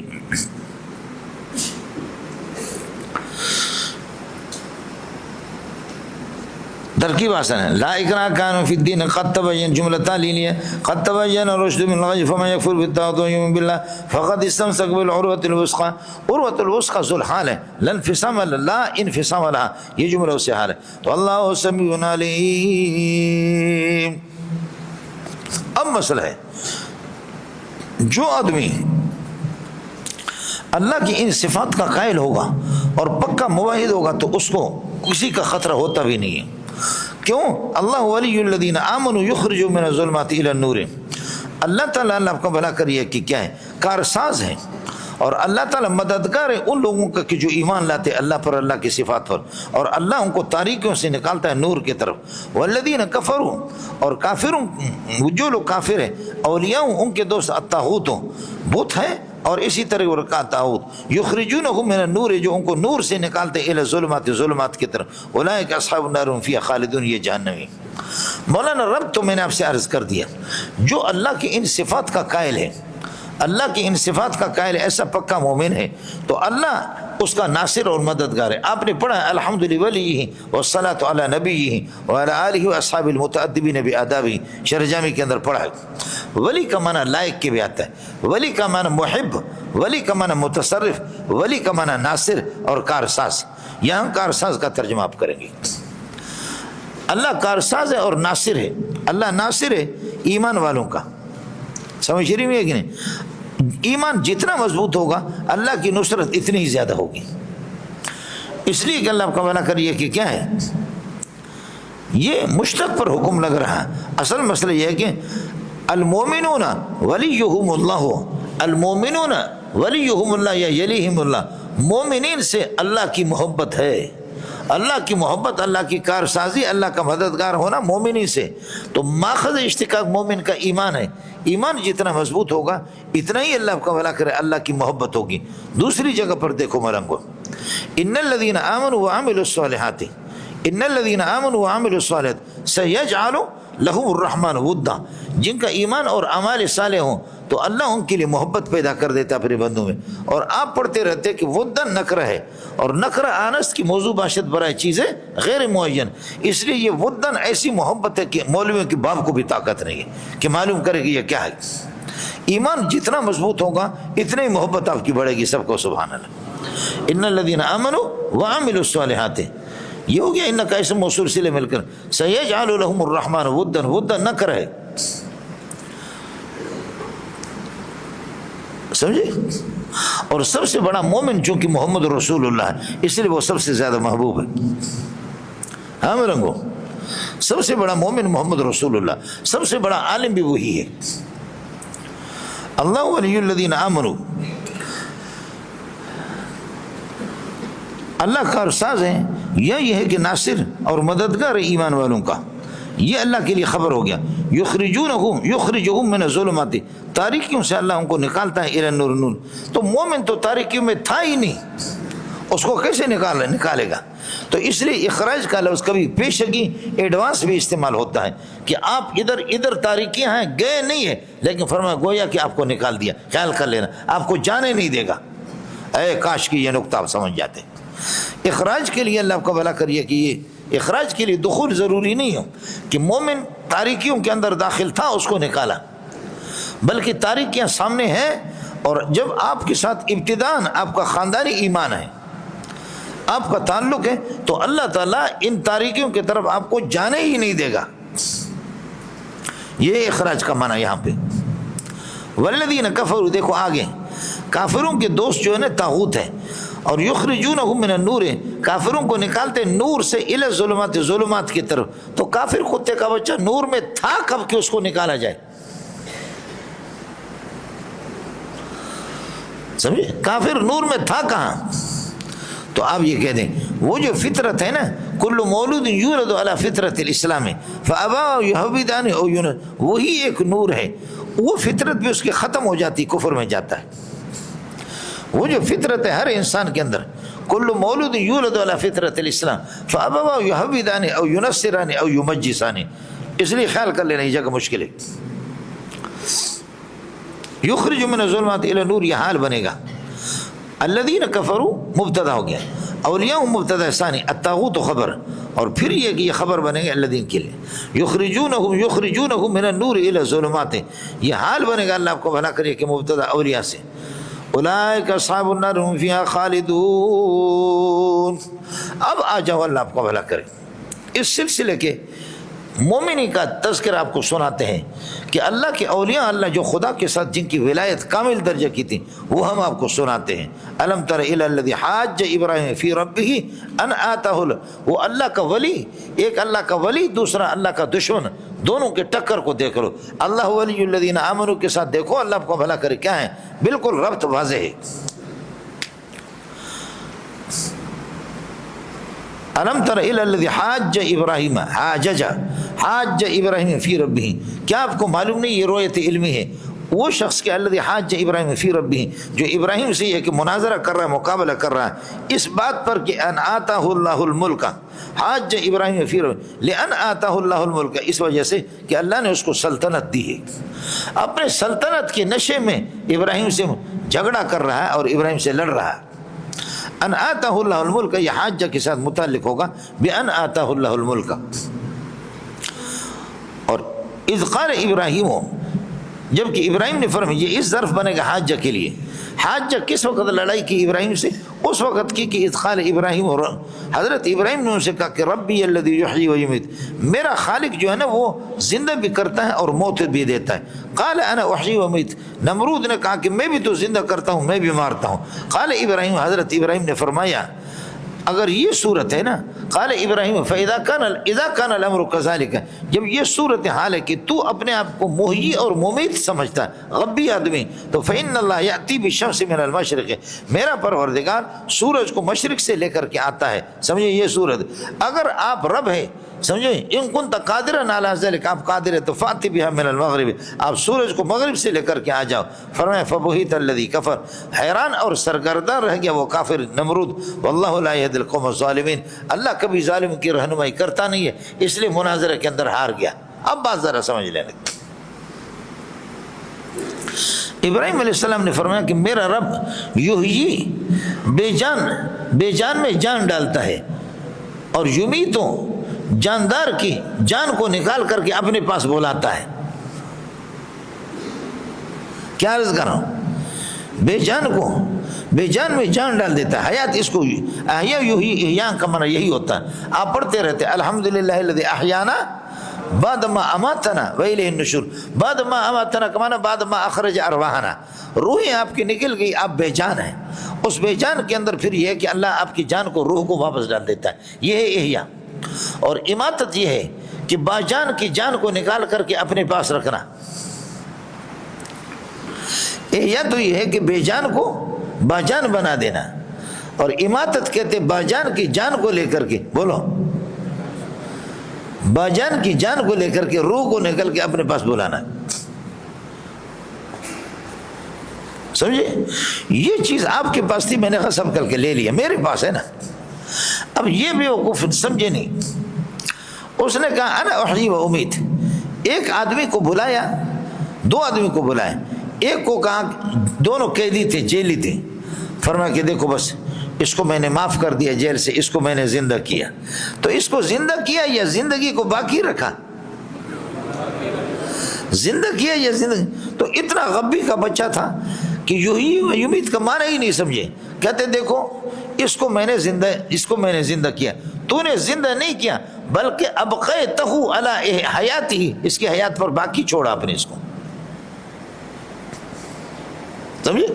ترکیب آسان ہے. لا اکراہ کان فی الدین قد تبین جملہ تعلیلی ہے. قد تبین الرشد من الغی فمن یکفر بالطاغوت ویؤمن باللہ فقد استمسک بالعروۃ الوثقی. عروۃ الوثقی ذو الحال ہے, لا انفصام لا انفصام لها, یہ جملہ اس سے حال ہے. تو اللہ سمیع علیم. اب مسئلہ ہے, جو آدمی اللہ کی ان صفات کا قائل ہوگا اور پکا موحد ہوگا تو اس کو کسی کا خطرہ ہوتا بھی نہیں ہے. کیوں؟ اللہ ولی الذین آمنوا یخرجوا من الظلمات الی النور. اللہ تعالیٰ اللہ کو بھلا کریے کہ کیا ہے, کارساز ہے, اور اللہ تعالیٰ مددگار ہے ان لوگوں کا کہ جو ایمان لاتے اللہ پر, اللہ کی صفات پر, اور اللہ ان کو تاریکیوں سے نکالتا ہے نور کی طرف. والذین کفروا, اور کافروں جو لوگ کافر ہیں, اولیاء ان کے دوست الطاغوت بت ہیں, اور اسی طرح وہ رکعت طاغوت یخرجونہم من النور, جو ان کو نور سے نکالتے الی الظلمات, ظلمات کی طرف. اولئک اصحاب النار هم فیہا خالدون, یہ جہنمی. مولانا رب تو میں نے آپ سے عرض کر دیا, جو اللہ کی ان صفات کا قائل ہے, اللہ کی ان صفات کا قائل ایسا پکا مومن ہے, تو اللہ اس کا ناصر اور مددگار ہے. آپ نے پڑھا الحمد لولیہ والصلاۃ علی نبیہ وعلی آلہ واصحاب المتأدبین بآدابہ, شرجامی کے اندر پڑھا ہے. ولی کا معنی لائق کے بھی آتا ہے, ولی کا معنی محب, ولی کا معنی متصرف, ولی کا معنی ناصر اور کارساز. یہاں کارساز کا ترجمہ آپ کریں گے. اللہ کارساز ہے اور ناصر ہے. اللہ ناصر ہے ایمان والوں کا, سمجھ رہی ہوئی ہے کہ نہیں؟ ایمان جتنا مضبوط ہوگا اللہ کی نصرت اتنی ہی زیادہ ہوگی. اس لیے کہ اللہ کا بھلا کریے کہ کیا ہے, یہ مشتق پر حکم لگ رہا ہے. اصل مسئلہ یہ ہے کہ المومنون ولیہم اللہ, المومنون ولیہم اللہ یا یلیہم اللہ, مومنین سے اللہ کی محبت ہے. اللہ کی محبت, اللہ کی کارسازی, اللہ کا مددگار ہونا مومنی سے. تو ماخذ اشتقاق مومن کا ایمان ہے. ایمان جتنا مضبوط ہوگا اتنا ہی اللہ کا بھلا کرے اللہ کی محبت ہوگی. دوسری جگہ پر دیکھو ملنگو, ان الذین آمنوا وعملوا الصالحات, ان الذین آمنوا وعملوا الصالحات سیجعل لهم الرحمن ودا. جن کا ایمان اور اعمال صالح ہوں تو اللہ ان کے لیے محبت پیدا کر دیتا اپنے بندوں میں. اور آپ پڑھتے رہتے کہ ودن نکرہ ہے, اور نکرہ آنست کی موضوع باشد برائے چیزیں غیر معین. اس لیے یہ ودن ایسی محبت ہے کہ مولویوں کے باپ کو بھی طاقت نہیں ہے کہ معلوم کرے کہ یہ کیا ہے. ایمان جتنا مضبوط ہوگا اتنی محبت آپ کی بڑھے گی سب کو. سبحان اللہ. ان الذین آمنوا وعملوا الصالحات, یہ ہو گیا ان کا اسم موصول سے مل کر. سیجعل لهم الرحمن ودن, ودن نکرہ ہے, سمجھے. اور سب سے بڑا مومن چونکہ محمد رسول اللہ ہے اس لیے وہ سب سے زیادہ محبوب ہے. ہاں رنگو, سب سے بڑا مومن محمد رسول اللہ, سب سے بڑا عالم بھی وہی ہے. اللہ ولی الذین آمنوا, اللہ کارساز ہے, یہ ہے کہ ناصر اور مددگار ایمان والوں کا. یہ اللہ کے لیے خبر ہو گیا. یخرجہم من الظلمات, تاریکیوں سے اللہ ان کو نکالتا ہے الی النور, نور. تو مومن تو تاریکیوں میں تھا ہی نہیں, اس کو کیسے نکالے گا؟ تو اس لیے اخراج کا لفظ کبھی پیشگی ایڈوانس بھی استعمال ہوتا ہے کہ آپ ادھر تاریکیاں ہیں, گئے نہیں ہیں, لیکن فرمایا گویا کہ آپ کو نکال دیا, خیال کر لینا, آپ کو جانے نہیں دے گا. اے کاش کی یہ نقطہ آپ سمجھ جاتے. اخراج کے لیے اللہ کا بھلا کریے کہ یہ اخراج کے لیے دخول ضروری نہیں ہو کہ مومن تاریکیوں کے اندر داخل تھا اس کو نکالا, بلکہ تاریکیاں سامنے ہیں, اور جب آپ کے ساتھ ابتداءً آپ کا خاندانی ایمان ہے, آپ کا تعلق ہے, تو اللہ تعالیٰ ان تاریکیوں کی طرف آپ کو جانے ہی نہیں دے گا. یہ اخراج کا معنی یہاں پہ. والذین کفروا, دیکھو آگے, کافروں کے دوست جو ہے نا طاغوت ہے, اور یخرجونہم من النور, کافروں کو نکالتے نور سے الی الظلمات, ظلمات کی طرف. تو کافر کتے کا بچہ نور میں تھا کب کہ اس کو نکالا جائے؟ سمجھے, کافر نور میں تھا کہاں؟ تو آپ یہ کہہ دیں وہ جو فطرت ہے نا, کل مولود یولد علی فطرت الاسلام فابواہ یہودان او یونان, وہی ایک نور ہے. وہ فطرت بھی اس کی ختم ہو جاتی, کفر میں جاتا ہے. وہ جو فطرت ہے ہر انسان کے اندر, کل مولود یولد علی فطرت الاسلام فابواہ یہودان او ینصران او یمجسان. اس لیے خیال کر لینا, یہ جگہ مشکل ہے. یخرج من الظلمات الی النور, یہ حال بنے گا. الذین کفروا مبتدا ہو گیا, اولیاء مبتدا ثانی, الطاغوت خبر, اور پھر یہ کہ یہ خبر بنے گا الذین کے لیے یخرجونہم من النور الی الظلمات، یہ حال بنے گا، اللہ آپ کو بھلا کرے کہ مبتدا اولیاء سے اولئک اصحاب النار هم فیہا خالدون۔ اب آ جاؤ، اللہ آپ کو بھلا کرے، اس سلسلے کے مومنی کا تذکر آپ کو سناتے ہیں کہ اللہ کے اولیاء، اللہ جو خدا کے ساتھ جن کی ولایت کامل درجہ کی تھی، وہ ہم آپ کو سناتے ہیں۔ الم تر الی الذی حاج ابراہیم فی ربہ ان آتاہ، وہ اللہ کا ولی، ایک اللہ کا ولی دوسرا اللہ کا دشمن، دونوں کے ٹکر کو دیکھ لو۔ اللہ ولی الذین آمنوا کے ساتھ دیکھو، اللہ آپ کو بھلا کرے کیا ہے، بالکل ربط واضح ہے۔ الم تر الی الذی حاج ابراہیم، حاج ابراہیم فی ربہ، کیا آپ کو معلوم نہیں یہ رویت علمی ہے، وہ شخص کے الذی حاج ابراہیم فی ربہ، جو ابراہیم سے یہ کہ مناظرہ کر رہا ہے، مقابلہ کر رہا ہے اس بات پر کہ ان آتاہ اللہ الملک، حاج ابراہیم فی ربہ لان آتاہ اللہ الملک، اس وجہ سے کہ اللہ نے اس کو سلطنت دی ہے۔ اپنے سلطنت کے نشے میں ابراہیم سے جھگڑا کر رہا ہے اور ابراہیم سے لڑ رہا ہے۔ ان آتاہ اللہ الملک، یہ حاجہ کے ساتھ متعلق ہوگا بان آتاہ اللہ الملک۔ اور اذ قال ابراہیم، جبکہ ابراہیم نے فرمایا، یہ اس ظرف بنے گا حاجہ کے لیے۔ حاجہ کس وقت لڑائی کی ابراہیم سے؟ اس وقت کی کہ اذ قال ابراہیم، حضرت ابراہیم نے ان سے کہا کہ ربی الذی یحیی و یمیت، میرا خالق جو ہے نا وہ زندہ بھی کرتا ہے اور موت بھی دیتا ہے۔ قال انا احیی و امیت، نمرود نے کہا کہ میں بھی تو زندہ کرتا ہوں، میں بھی مارتا ہوں۔ قال ابراہیم، حضرت ابراہیم نے فرمایا اگر یہ صورت ہے نا، قال ابراہیم اذا کان الامر کذالک، جب یہ صورت حال ہے کہ تو اپنے آپ کو محیی اور ممیت سمجھتا ہے، غبی آدمی، تو فإن اللہ یأتی بالشمس من المشرق، میرا پروردگار سورج کو مشرق سے لے کر کے آتا ہے۔ سمجھے یہ صورت، اگر آپ رب ہے، سمجھے ان کنت قادرا علی ذلک، آپ قادر ہے تو فاتی بها من المغرب، آپ سورج کو مغرب سے لے کر کے آ جاؤ۔ فرمایا فبہت الذی کفر، حیران اور سرگرداں رہ گیا وہ کافر نمرود، واللہ لا یہدی القوم الظالمین، اللہ کبھی ظالم کی رہنمائی کرتا نہیں ہے، اس لیے مناظرے کے اندر ہار گیا۔ اب بات ذرا سمجھ لینا، ابراہیم علیہ السلام نے فرمایا کہ میرا رب یحیی، بے جان میں جان ڈالتا ہے، اور یمیتوں، جاندار کی جان کو نکال کر کے اپنے پاس بلاتا ہے۔ کیا عرض کر رہا ہوں، بے جان میں جان ڈال دیتا ہے، حیات اس کو احیا احیا کا معنی یہی ہوتا ہے۔ آپ پڑھتے رہتے الحمدللہ الذی احیانا بعد ما اماتنا والیہ النشور، بعد ما اماتنا کا معنی بعد ما اخرج ارواحنا، روحیں آپ کی نکل گئی، آپ بے جان ہیں، اس بے جان کے اندر پھر یہ ہے کہ اللہ آپ کی جان کو، روح کو واپس ڈال دیتا ہے، یہ ہے احیا۔ اور اماتت یہ ہے کہ باجان کی جان کو نکال کر کے اپنے پاس رکھنا۔ احیا تو یہ ہے کہ بے جان کو باجان بنا دینا، اور اماتت کہتے باجان کی جان کو لے کر کے، بولو، باجان کی جان کو لے کر کے روح کو نکل کے اپنے پاس بلانا۔ سمجھے، یہ چیز آپ کے پاس تھی، میں نے غصب کر کے لے لیا، میرے پاس ہے نا۔ اب یہ بیوقوف سمجھے نہیں، اس نے کہا انا احیی و امیت، ایک آدمی کو بلایا، دو آدمی کو بلایا، ایک کو کہا، دونوں قیدی تھے، جیلی تھے، فرمایا کہ دیکھو بس اس کو میں نے معاف کر دیا جیل سے، اس کو میں نے زندہ کیا، تو اس کو زندہ کیا یا زندگی کو باقی رکھا؟ زندہ کیا یا زندگی؟ تو اتنا غبی کا بچہ تھا کہ یحیی و یمیت کا معنی ہی نہیں سمجھے، کہتے دیکھو اس کو میں نے زندہ کیا، تو نے زندہ نہیں کیا بلکہ ابقیتہ علی حیاتہ، اس کی حیات پر باقی چھوڑا آپ نے اس کو، سمجھے۔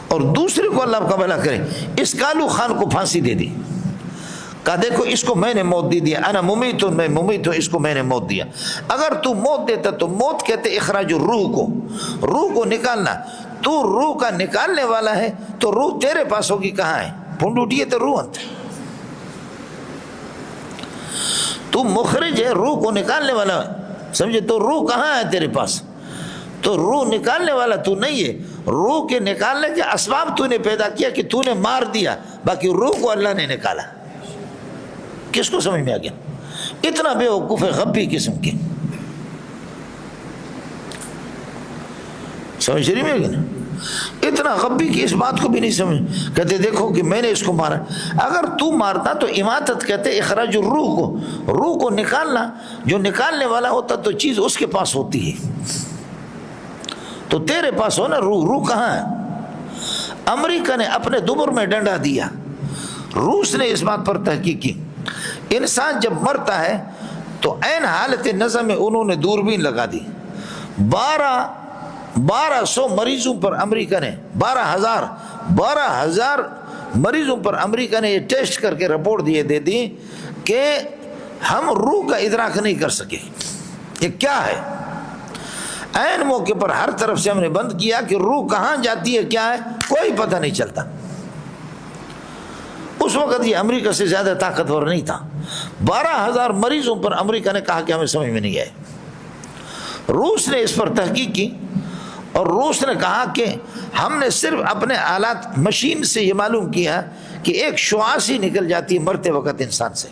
اور دوسرے کو اللہ کا بھلا کرے، اس کالو خان کو پھانسی دے دی، کہا دیکھو اس کو میں نے موت دے دیا، انا ممیت ہوں، میں ممیت ہوں، اس کو میں نے موت دیا۔ اگر تو موت دیتا تو موت کہتے اخراج روح کو نکالنا، تو روح کا نکالنے والا ہے تو روح تیرے پاس ہوگی، کہاں ہے؟ پھنڈوٹی ہے تو روح انت، تو مخرج ہے، روح کو نکالنے والا، سمجھے، تو روح کہاں ہے تیرے پاس؟ تو روح نکالنے والا تو نہیں ہے، روح کے نکالنے کے اسباب تو نے پیدا کیا کہ تو نے مار دیا، باقی روح کو اللہ نے نکالا۔ کس کو سمجھ میں آ گیا؟ اتنا بے وقوف غبی قسم کے، سمجھ رہی میں گیا نا؟ اتنا غبی کہ اس بات کو بھی نہیں سمجھ. کہتے دیکھو کہ میں نے اس کو مارا. اگر تو مارتا تو اماتت کہتے اخراج الروح کو, روح کو نکالنا, جو نکالنے والا ہوتا تو چیز اس کے پاس ہوتی ہے, تو تیرے پاس ہو نا روح. روح کہاں ہے؟ امریکہ نے اپنے دبر میں ڈنڈا دیا, روس نے اس بات پر تحقیق کی. انسان جب مرتا ہے تو عین حالت نظم میں انہوں نے دوربین لگا دی. 1200 مریضوں پر امریکہ نے 12,000 مریضوں پر امریکہ نے یہ ٹیسٹ کر کے رپورٹ دے دی کہ ہم روح کا ادراک نہیں کر سکے. یہ کیا ہے؟ عین موقع پر ہر طرف سے ہم نے بند کیا کہ روح کہاں جاتی ہے, کیا ہے, کوئی پتہ نہیں چلتا. اس وقت یہ امریکہ سے زیادہ طاقتور نہیں تھا. 12,000 مریضوں پر امریکہ نے کہا کہ ہمیں سمجھ میں نہیں آئے. روس نے اس پر تحقیق کی اور روس نے کہا کہ ہم نے صرف اپنے آلات مشین سے یہ معلوم کیا کہ ایک شعاع سی نکل جاتی ہے مرتے وقت انسان سے.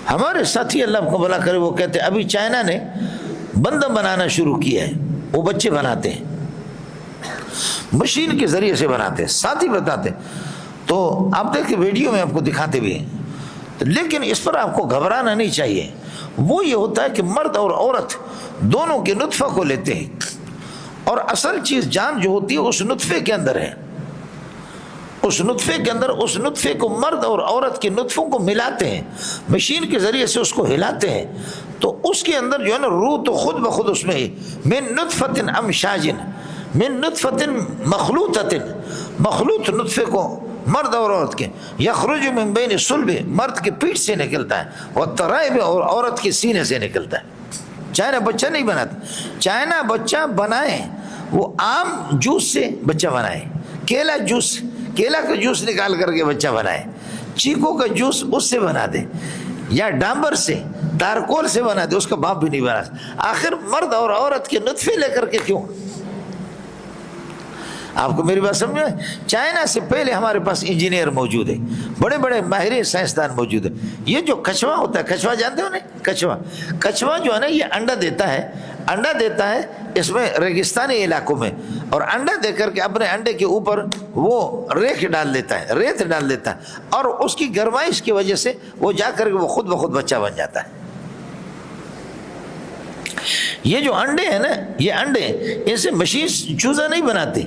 ہمارے ساتھی اللہ کو بھلا کرے وہ کہتے ابھی چائنا نے بندہ بنانا شروع کیا ہے, وہ بچے بناتے ہیں مشین کے ذریعے سے بناتے ہیں, ساتھی بتاتے. تو آپ دیکھیں ویڈیو میں آپ کو دکھاتے بھی ہیں, لیکن اس پر آپ کو گھبرانا نہیں چاہیے. وہ یہ ہوتا ہے کہ مرد اور عورت دونوں کے نطفہ کو لیتے ہیں اور اصل چیز جان جو ہوتی ہے اس نطفے کے اندر ہے. اس نطفے کے اندر اس نطفے کو مرد اور عورت کے نطفوں کو ملاتے ہیں, مشین کے ذریعے سے اس کو ہلاتے ہیں, تو اس کے اندر جو ہے نا روح تو خود بخود اس میں ہی من نطفۃ امشاج من نطفۃ مخلوطۃ, مخلوط نطفے کو مرد اور عورت کے, یخرج من بین صلب, مرد کے پیٹھ سے نکلتا ہے, والترائب, اور عورت کے سینے سے نکلتا ہے. چائنا بچہ نہیں بناتا. چائنا بچہ بنائے وہ آم جوس سے بچہ بنائے, کیلا جوس, کیلا کا جوس نکال کر کے بچہ بنائے, چیکو کا جوس اس سے بنا دے, یا ڈامبر سے تارکول سے بنا دے, اس کا باپ بھی نہیں بنا. آخر مرد اور عورت کے نطفے لے کر کے کیوں؟ آپ کو میری بات سمجھ میں؟ چائنا سے پہلے ہمارے پاس انجینئر موجود ہے, بڑے بڑے ماہر سائنسدان موجود ہے. یہ جو کچھوا ہوتا ہے, کچھوا جانتے ہو نا, کچھوا جو ہے نا یہ انڈا دیتا ہے اس میں ریگستانی علاقوں میں, اور انڈا دے کر کے اپنے انڈے کے اوپر وہ ریت ڈال دیتا ہے, اور اس کی گرمائش کی وجہ سے وہ جا کر کے وہ خود بخود بچہ بن جاتا ہے. یہ جو انڈے ہیں نا, یہ انڈے ان سے مشین چوزا نہیں بناتی.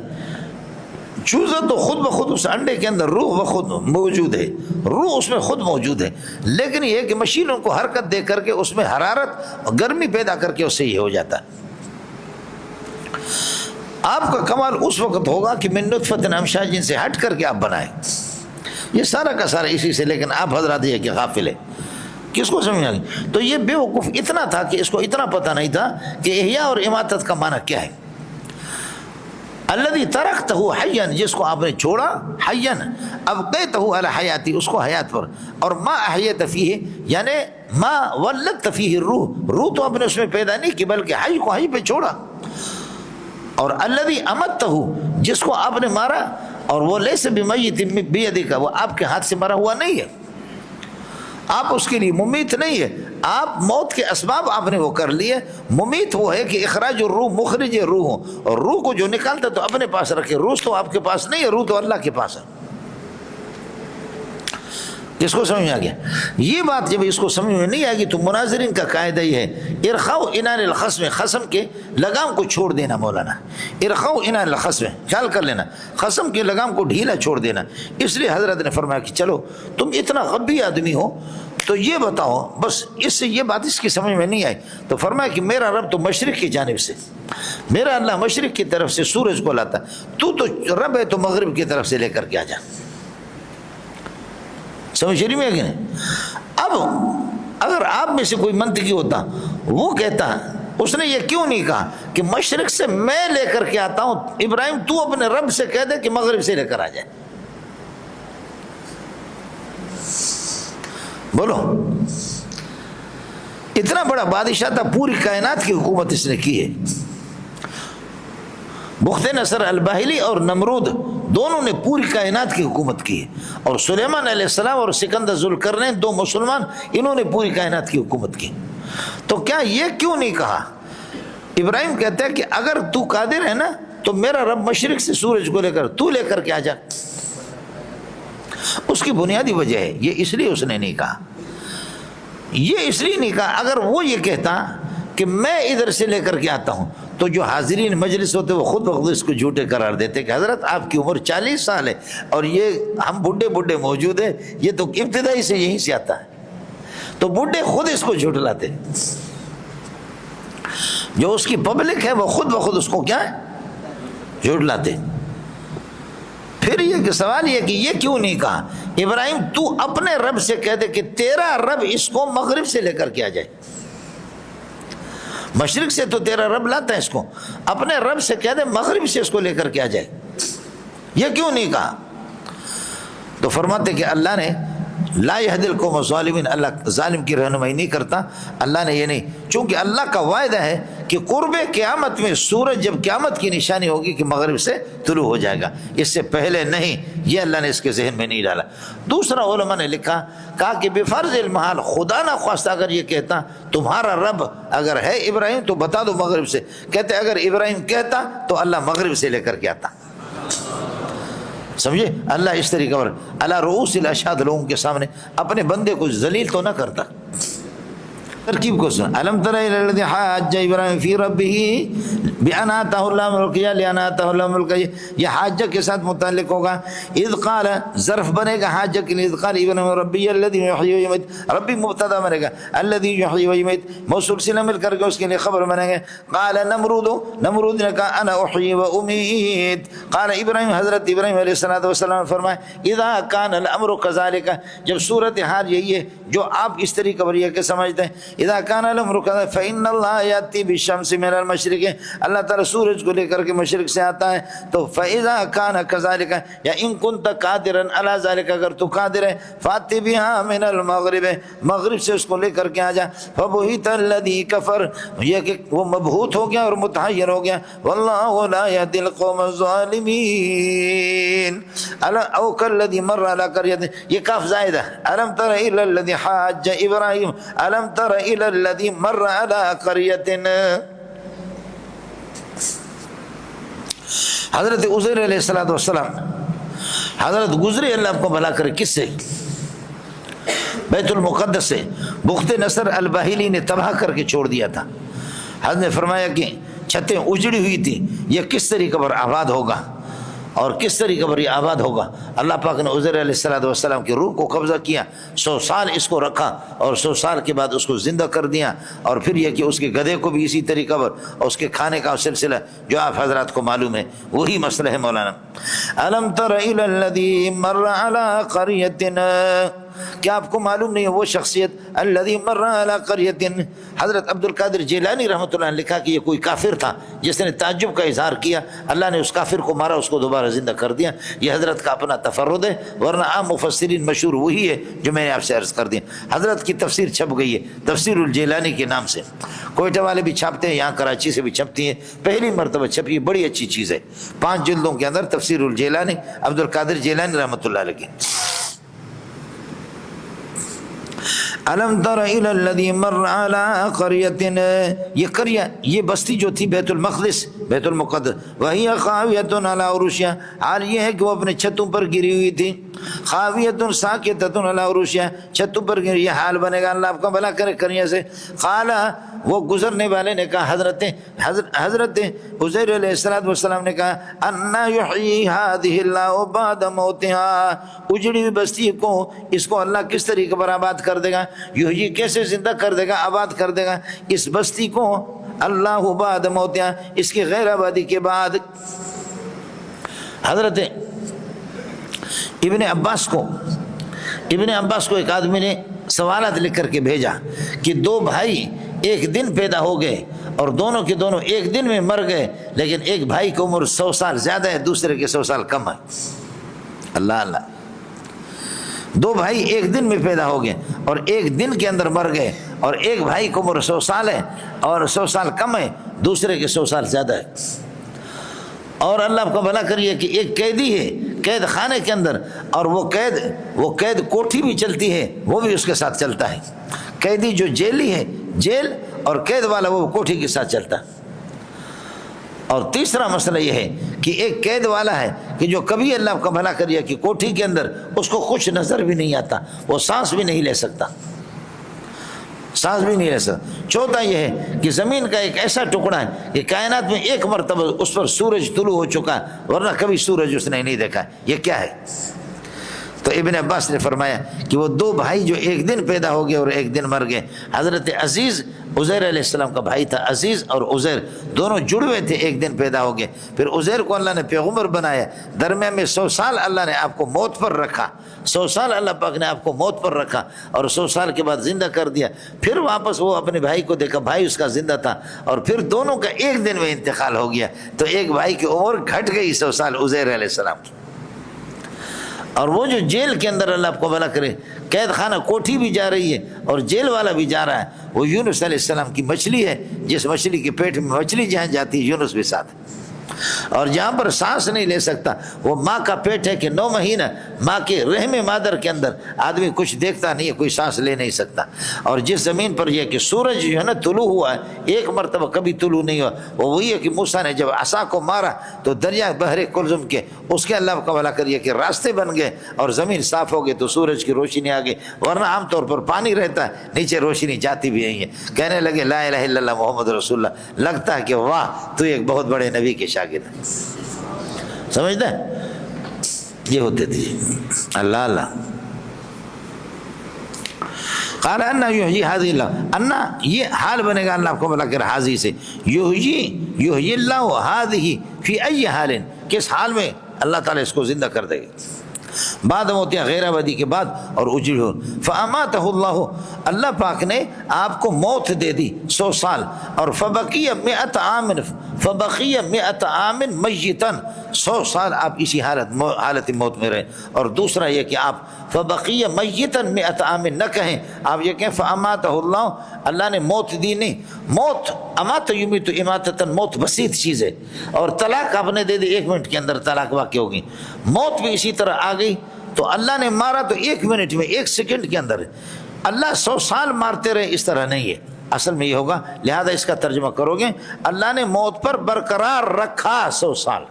چوزا تو خود بخود اس انڈے کے اندر روح بخود موجود ہے, روح اس میں خود موجود ہے, لیکن یہ کہ مشین ان کو حرکت دے کر کے اس میں حرارت اور گرمی پیدا کر کے اس سے یہ ہو جاتا ہے. آپ کا کمال اس وقت ہوگا کہ من نطفۃ امشاج سے ہٹ کر کے آپ بنائیں. یہ سارا کا سارا اسی سے, لیکن آپ حضرات یہ کہ غافل ہے, کس کو سمجھ آگے؟ تو یہ بے وقوف اتنا تھا کہ اس کو اتنا پتہ نہیں تھا کہ احیاء اور اماتت کا معنی کیا ہے. الذی ترکتہ حیا, جس کو آپ نے چھوڑا, حیا ابقیتہ علی حیاتی, اس کو حیات پر, اور ما احییت فیہ یعنی ما ولدت فیہ الروح, روح تو آپ نے اس میں پیدا نہیں کی بلکہ حی کو حی پہ چھوڑا. اور الذی امتہ, جس کو آپ نے مارا, اور وہ لیس بمیت بیدک, وہ آپ کے ہاتھ سے مرا ہوا نہیں ہے, آپ اس کے لیے ممیت نہیں ہے, آپ موت کے اسباب آپ نے وہ کر لیے. ممیت وہ ہے کہ اخراج الروح, مخرج روح, اور روح کو جو نکالتا تو اپنے پاس رکھے, روح تو آپ کے پاس نہیں ہے, روح تو اللہ کے پاس ہے. کس کو سمجھ میں آ گیا؟ یہ بات جب اس کو سمجھ میں نہیں آئے گی تو مناظرین کا قاعدہ یہ ہے, ارخاء عنان الخصم, خصم کے لگام کو چھوڑ دینا. مولانا ارخاء عنان الخصم, خیال کر لینا, خصم کے لگام کو ڈھیلا چھوڑ دینا. اس لیے حضرت نے فرمایا کہ چلو تم اتنا غبی آدمی ہو تو یہ بتاؤ, بس اس سے یہ بات اس کی سمجھ میں نہیں آئی تو فرمایا کہ میرا رب تو مشرق کی جانب سے, میرا اللہ مشرق کی طرف سے سورج کو لاتا, تو رب ہے تو مغرب کی طرف سے لے کر کے آ جا. سمجھ رہی میں کہ نہیں؟ اب اگر آپ میں سے کوئی منطقی ہوتا, وہ کہتا اس نے یہ کیوں نہیں کہا کہ مشرق سے میں لے کر کے آتا ہوں, ابراہیم تو اپنے رب سے کہہ دے کہ مغرب سے لے کر آ جائے. بولو, اتنا بڑا بادشاہ تھا, پوری کائنات کی حکومت اس نے کی ہے. بخت نصر الباہلی اور نمرود دونوں نے پوری کائنات کی حکومت کی ہے, اور سلیمان علیہ السلام اور سکندر ذوالقرنین, دو مسلمان, انہوں نے پوری کائنات کی حکومت کی. تو کیا یہ کیوں نہیں کہا ابراہیم کہتا ہے کہ اگر تو قادر ہے نا تو میرا رب مشرق سے سورج کو لے کر تو لے کر کے آ جا. اس کی بنیادی وجہ ہے یہ اس لیے اس نے نہیں کہا, یہ اس لیے نہیں کہا. اگر وہ یہ کہتا کہ میں ادھر سے لے کر کے آتا ہوں تو جو حاضرین مجلس ہوتے وہ خود بخود اس کو جھوٹے قرار دیتے کہ حضرت آپ کی عمر 40 سال ہے اور یہ ہم بڈھے موجود ہیں, یہ تو ابتدائی سے یہیں سے آتا ہے. تو بڈھے خود اس کو جھٹلاتے, جو اس کی پبلک ہے وہ خود بخود اس کو کیا ہے جھٹلاتے. پھر یہ کہ سوال یہ کہ یہ کیوں نہیں کہا ابراہیم تو اپنے رب سے کہہ دے کہ تیرا رب اس کو مغرب سے لے کر کے آ جائے. مشرق سے تو تیرا رب لاتا ہے اس کو, اپنے رب سے کہہ دے مغرب سے اس کو لے کر کے آ جائے. یہ کیوں نہیں کہا؟ تو فرماتے کہ اللہ نے لا یہدی القوم الظالمین, اللہ ظالم کی رہنمائی نہیں کرتا. اللہ نے یہ نہیں, چونکہ اللہ کا وعدہ ہے کہ قرب قیامت میں سورج جب قیامت کی نشانی ہوگی کہ مغرب سے طلوع ہو جائے گا, اس سے پہلے نہیں. یہ اللہ نے اس کے ذہن میں نہیں ڈالا. دوسرا علماء نے لکھا, کہا کہ بفرض المحال خدا نہ خواستہ اگر یہ کہتا تمہارا رب اگر ہے ابراہیم تو بتا دو مغرب سے, کہتے اگر ابراہیم کہتا تو اللہ مغرب سے لے کر کے آتا. سمجھے, اللہ اس طریقے پر اللہ رؤوس الاشہاد لوگوں کے سامنے اپنے بندے کو ذلیل تو نہ کرتا. ترکیب کو سن, الم تر الی الذی حاج ابراہیم فی ربہ بان آتاہ اللہ ملک یا لان آتاہ اللہ ملک, یہ حاجہ کے ساتھ متعلق ہوگا. اذ قال ظرف بنے گا حاجہ کے لیے, اذ قال ابراہیم ربی الذی یحیی و یمیت, ربی مبتدا بنے گا, الذی یحیی و یمیت موصول صلہ مل کر کے اس کے لیے خبر بنے گا. قال نمرود نے کہا انا احیی و امیت. قال ابراہیم, حضرت ابراہیم علیہ الصلوۃ والسلام نے فرمایا اذا کان الامر کذالک, جب صورت حال یہی ہے جو آپ اس طریقے پر یہ کہ سمجھتے ہیں, اذا کان الامر كذلك فان الله ياتي بالشمس من المشرق, اللہ تعالی سورج کو لے کر کے مشرق سے آتا ہے. تو فاذا كان كذلك یا ان كنت قادرا على ذلك, اگر تو قادر ہے فاتي بها من المغرب, مغرب سے اس کو لے کر کے آ جا. فبهت الذي كفر, یہ کہ وہ مبہوت ہو گیا اور متحیر ہو گیا. والله لا يهدي القوم الظالمين. او كالذي مر على قرية, یہ کاف زائدہ, الم تر الى الذي حاج ابراہیم الم تر الى الذي مر على قرية. حضرت عزیر علیہ السلام حضرت گزرے, اللہ آپ کو بھلا کرے, کس سے؟ بیت المقدس سے. بخت نصر الباہلی نے تباہ کر کے چھوڑ دیا تھا. حضرت نے فرمایا کہ چھتیں اجڑی ہوئی تھی, یہ کس طریقے پر آباد ہوگا اور کس طریقے پر یہ آباد ہوگا. اللہ پاک نے عزیر علیہ السلام کی روح کو قبضہ کیا, 100 سال اس کو رکھا اور 100 سال کے بعد اس کو زندہ کر دیا. اور پھر یہ کہ اس کے گدھے کو بھی اسی طریقے پر, اور اس کے کھانے کا سلسلہ جو آپ حضرات کو معلوم ہے وہی مسئلہ ہے مولانا. الم تر الی الذی مر علی قریۃ, کیا آپ کو معلوم نہیں ہے وہ شخصیت الذی مر علی قریۃ. حضرت عبد القادر جیلانی رحمۃ اللہ نے لکھا کہ یہ کوئی کافر تھا جس نے تعجب کا اظہار کیا, اللہ نے اس کافر کو مارا, اس کو دوبارہ زندہ کر دیا. یہ حضرت کا اپنا تفرد ہے, ورنہ عام مفسرین مشہور وہی ہے جو میں نے آپ سے عرض کر دیا. حضرت کی تفسیر چھپ گئی ہے تفسیر الجیلانی کے نام سے, کوئٹہ والے بھی چھاپتے ہیں, یہاں کراچی سے بھی چھپتی ہیں, پہلی مرتبہ چھپی ہے, بڑی اچھی چیز ہے. 5 جلدوں کے اندر تفسیر الجیلانی عبد القادر جیلانی رحمۃ اللہ علیہ. الم تر الی الذی مر علی قریۃ, یہ قریہ یہ بستی جو تھی بیت المقدس بیت المقدس, وہی خاویۃ علی عروشہا, حال یہ ہے کہ وہ اپنے چھتوں پر گری ہوئی تھی. خاویۃ ساکتۃ علی عروشہا, چھتوں پر گری, یہ حال بنے گا. اللہ آپ کا بھلا کرے قریہ سے. قال, وہ گزرنے والے نے کہا, حضرت عزیر علیہ السلام نے کہا, انا یحیی هذه اللہ بعد موتها, اجڑی ہوئی بستی کو اس کو اللہ کس طریقے پر آباد کر دے گا, یحیی کیسے زندہ کر دے گا, آباد کر دے گا اس بستی کو اللہ بعد موتها, اس کی غیر آبادی کے بعد. حضرت ابن عباس کو ایک آدمی نے سوالات لکھ کر کے بھیجا کہ 2 بھائی ایک دن پیدا ہو گئے اور دونوں کے دونوں ایک دن میں مر گئے, لیکن ایک بھائی کی عمر 100 سال زیادہ ہے, دوسرے کے 100 سال کم ہے. اللہ اللہ, 2 بھائی ایک دن میں پیدا ہو گئے اور ایک دن کے اندر مر گئے, اور ایک بھائی کی عمر 100 سال ہے اور 100 سال کم ہے, دوسرے کے 100 سال زیادہ ہے. اور اللہ آپ کو بھلا کریے کہ ایک قیدی ہے قید خانے کے اندر, اور وہ قید کوٹھی بھی چلتی ہے, وہ بھی اس کے ساتھ چلتا ہے. قیدی جو جیلی ہے جیل, اور قید والا وہ کوٹھی کے ساتھ چلتا. اور تیسرا مسئلہ یہ ہے کہ ایک قید والا ہے کہ جو کبھی اللہ کا بھلا کریا کہ کوٹھی کے اندر اس کو کچھ نظر بھی نہیں آتا، وہ سانس بھی نہیں لے سکتا، سانس بھی نہیں لے سکتا۔ چوتھا یہ ہے کہ زمین کا ایک ایسا ٹکڑا ہے کہ کائنات میں ایک مرتبہ اس پر سورج طلوع ہو چکا ہے، ورنہ کبھی سورج اس نے نہیں دیکھا۔ یہ کیا ہے؟ تو ابن عباس نے فرمایا کہ وہ دو بھائی جو ایک دن پیدا ہو گئے اور ایک دن مر گئے۔ حضرت عزیز عزیر علیہ السلام کا بھائی تھا، عزیز اور عزیر دونوں جڑوے تھے، ایک دن پیدا ہو گئے۔ پھر عزیر کو اللہ نے پیغمبر بنایا، درمیان میں 100 سال اللہ نے آپ کو موت پر رکھا، 100 سال اللہ پاک نے آپ کو موت پر رکھا اور 100 سال کے بعد زندہ کر دیا۔ پھر واپس وہ اپنے بھائی کو دیکھا، بھائی اس کا زندہ تھا، اور پھر دونوں کا ایک دن میں انتقال ہو گیا، تو ایک بھائی کی عمر گھٹ گئی 100 سال عزیر علیہ السلام کی۔ اور وہ جو جیل کے اندر اللہ آپ کو بھلا کرے، قید خانہ کوٹھی بھی جا رہی ہے اور جیل والا بھی جا رہا ہے، وہ یونس علیہ السلام کی مچھلی ہے، جس مچھلی کے پیٹ میں مچھلی جہاں جاتی ہے یونس بھی ساتھ ہے۔ اور جہاں پر سانس نہیں لے سکتا وہ ماں کا پیٹ ہے کہ 9 مہینہ ماں کے رحم مادر کے اندر آدمی کچھ دیکھتا نہیں ہے، کوئی سانس لے نہیں سکتا۔ اور جس زمین پر یہ کہ سورج جو ہے نا طلوع ہوا ہے، ایک مرتبہ کبھی طلوع نہیں ہوا، وہ وہی ہے کہ موسیٰ نے جب عصا کو مارا تو دریا بحر کلزم کے اس کے اللہ کا بھلا کریے کہ راستے بن گئے اور زمین صاف ہو گئی تو سورج کی روشنی آ گئی، ورنہ عام طور پر پانی رہتا ہے نیچے روشنی جاتی بھی نہیں ہے۔ کہنے لگے لا الہ الا اللہ محمد رسول اللہ، لگتا ہے کہ واہ تو ایک بہت بڑے نبی کے شاگرد ہے۔ سمجھتا ہے؟ یہ ہوتے تھے اللہ اللہ۔ قال انا یحیی هذه اللہ، انا یہ حال بنے گا اللہ کو بلا کر حاضی سے، یحیی اللہ هذه فی ای حال، کس حال میں اللہ تعالیٰ اس کو زندہ کر دے گا بعد موتیا غیر آبادی کے بعد اور اجڑ۔ فاماتہ اللہ، اللہ پاک نے آپ کو موت دے دی 100 سال، اور فبقی 100 عام، فبقی 100 عام میتا، 100 سال آپ اسی حالت موت میں رہے۔ اور دوسرا یہ کہ آپ فبقی میتا 100 عام نہ کہیں، آپ یہ کہیں فاماتہ اللہ، اللہ نے موت دی نہیں۔ موت امات یمیت اماتۃ، موت بسیط چیز ہے، اور طلاق آپ نے دے دی 1 منٹ کے اندر طلاق واقع ہوگی، موت بھی اسی طرح آ گئی۔ تو اللہ نے مارا تو 1 منٹ میں، 1 سیکنڈ کے اندر، اللہ 100 سال مارتے رہے، اس طرح نہیں ہے۔ اصل میں یہ ہوگا، لہذا اس کا ترجمہ کرو گے اللہ نے موت پر برقرار رکھا 100 سال،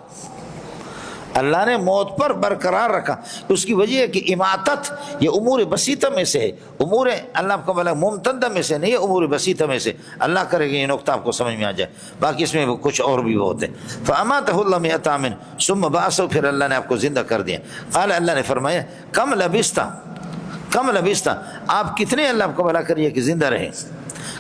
اللہ نے موت پر برقرار رکھا۔ اس کی وجہ ہے کہ اماتت یہ امور بسیطہ میں سے ہے، امور اللہ کا بلا ممتدہ میں سے نہیں ہے، امور بسیطہ میں سے۔ اللہ کرے گا یہ نقطہ آپ کو سمجھ میں آ جائے، باقی اس میں کچھ اور بھی ہوتے ہیں۔ فاماتہ اللہ 100 عام ثم بعثہ، پھر اللہ نے آپ کو زندہ کر دیا۔ قال، اللہ نے فرمایا کم لبثت، کم لبثت، آپ کتنے اللہ کو بلا کریے کہ زندہ رہیں،